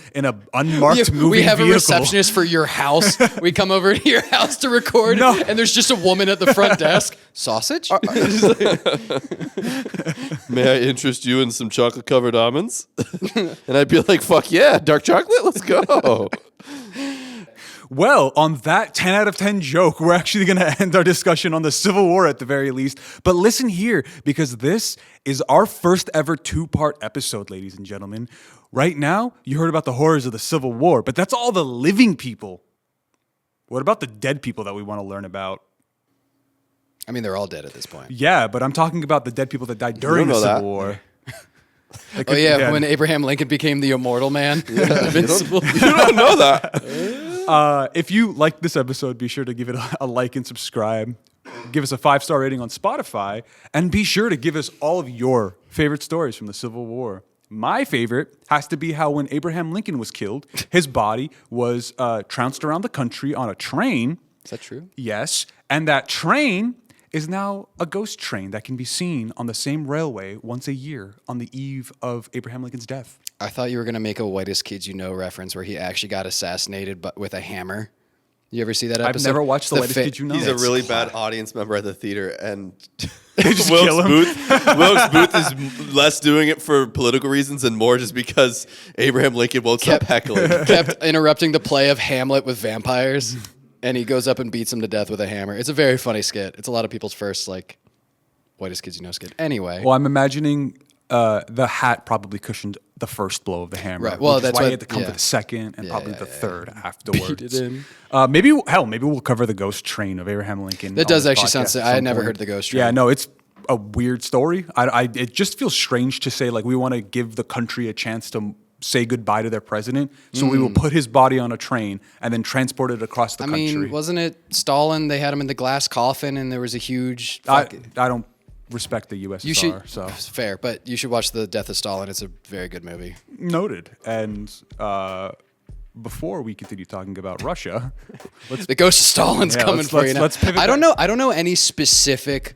unmarked moving we have vehicle. a receptionist for your house. We come over to your house to record, No. and there's just a woman at the front desk. Sausage? May I interest you in some chocolate covered almonds? And I'd be like, fuck yeah, dark chocolate, let's go. Well, on that 10 out of 10 joke, we're actually going to end our discussion on the Civil War at the very least. But listen here, because this is our first ever 2-part episode, ladies and gentlemen. Right now, you heard about the horrors of the Civil War, but that's all the living people. What about the dead people that we want to learn about? I mean, they're all dead at this point. Yeah, but I'm talking about the dead people that died during the Civil War. When Abraham Lincoln became the immortal man. Invincible. You don't know that. If you like this episode, be sure to give it a like and subscribe. Give us a 5-star rating on Spotify. And be sure to give us all of your favorite stories from the Civil War. My favorite has to be how when Abraham Lincoln was killed, his body was trounced around the country on a train. Is that true? Yes. And that train is now a ghost train that can be seen on the same railway once a year on the eve of Abraham Lincoln's death. I thought you were going to make a Whitest Kids You Know reference where he actually got assassinated but with a hammer. You ever see that episode? I've never watched the Whitest Kids You Know. He's a really bad audience member at the theater, and just kill him. Wilkes Booth is less doing it for political reasons and more just because Abraham Lincoln won't stop heckling. Kept interrupting the play of Hamlet with vampires, and he goes up and beats him to death with a hammer. It's a very funny skit. It's a lot of people's first, Whitest Kids You Know skit. Anyway. Well, I'm imagining the hat probably cushioned the first blow of the hammer. Right. Well, that's why why he had to come for the second and probably the third afterwards. Beat it in. Maybe we'll cover the ghost train of Abraham Lincoln. That does actually sound sick. I had never heard of the ghost train. Yeah, no, it's a weird story. It just feels strange to say we want to give the country a chance to say goodbye to their president, so we will put his body on a train and then transport it across the country. I mean, wasn't it Stalin? They had him in the glass coffin, and there was a huge. I don't respect the USSR. You should, so fair, but you should watch The Death of Stalin. It's a very good movie. Noted. And before we continue talking about Russia, the ghost of Stalin's coming for you now. Let's pivot I don't know any specific.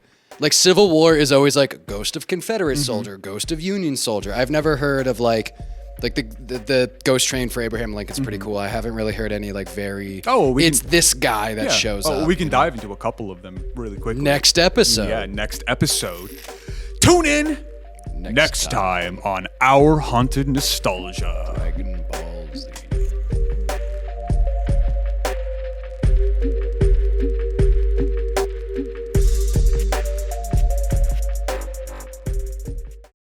Civil War is always ghost of Confederate soldier, ghost of Union soldier. I've never heard of the ghost train for Abraham Lincoln's pretty cool. I haven't really heard any very. It's this guy that shows up. We can dive into a couple of them really quickly. Next episode. Yeah, next episode. Tune in next time on Our Haunted Nostalgia.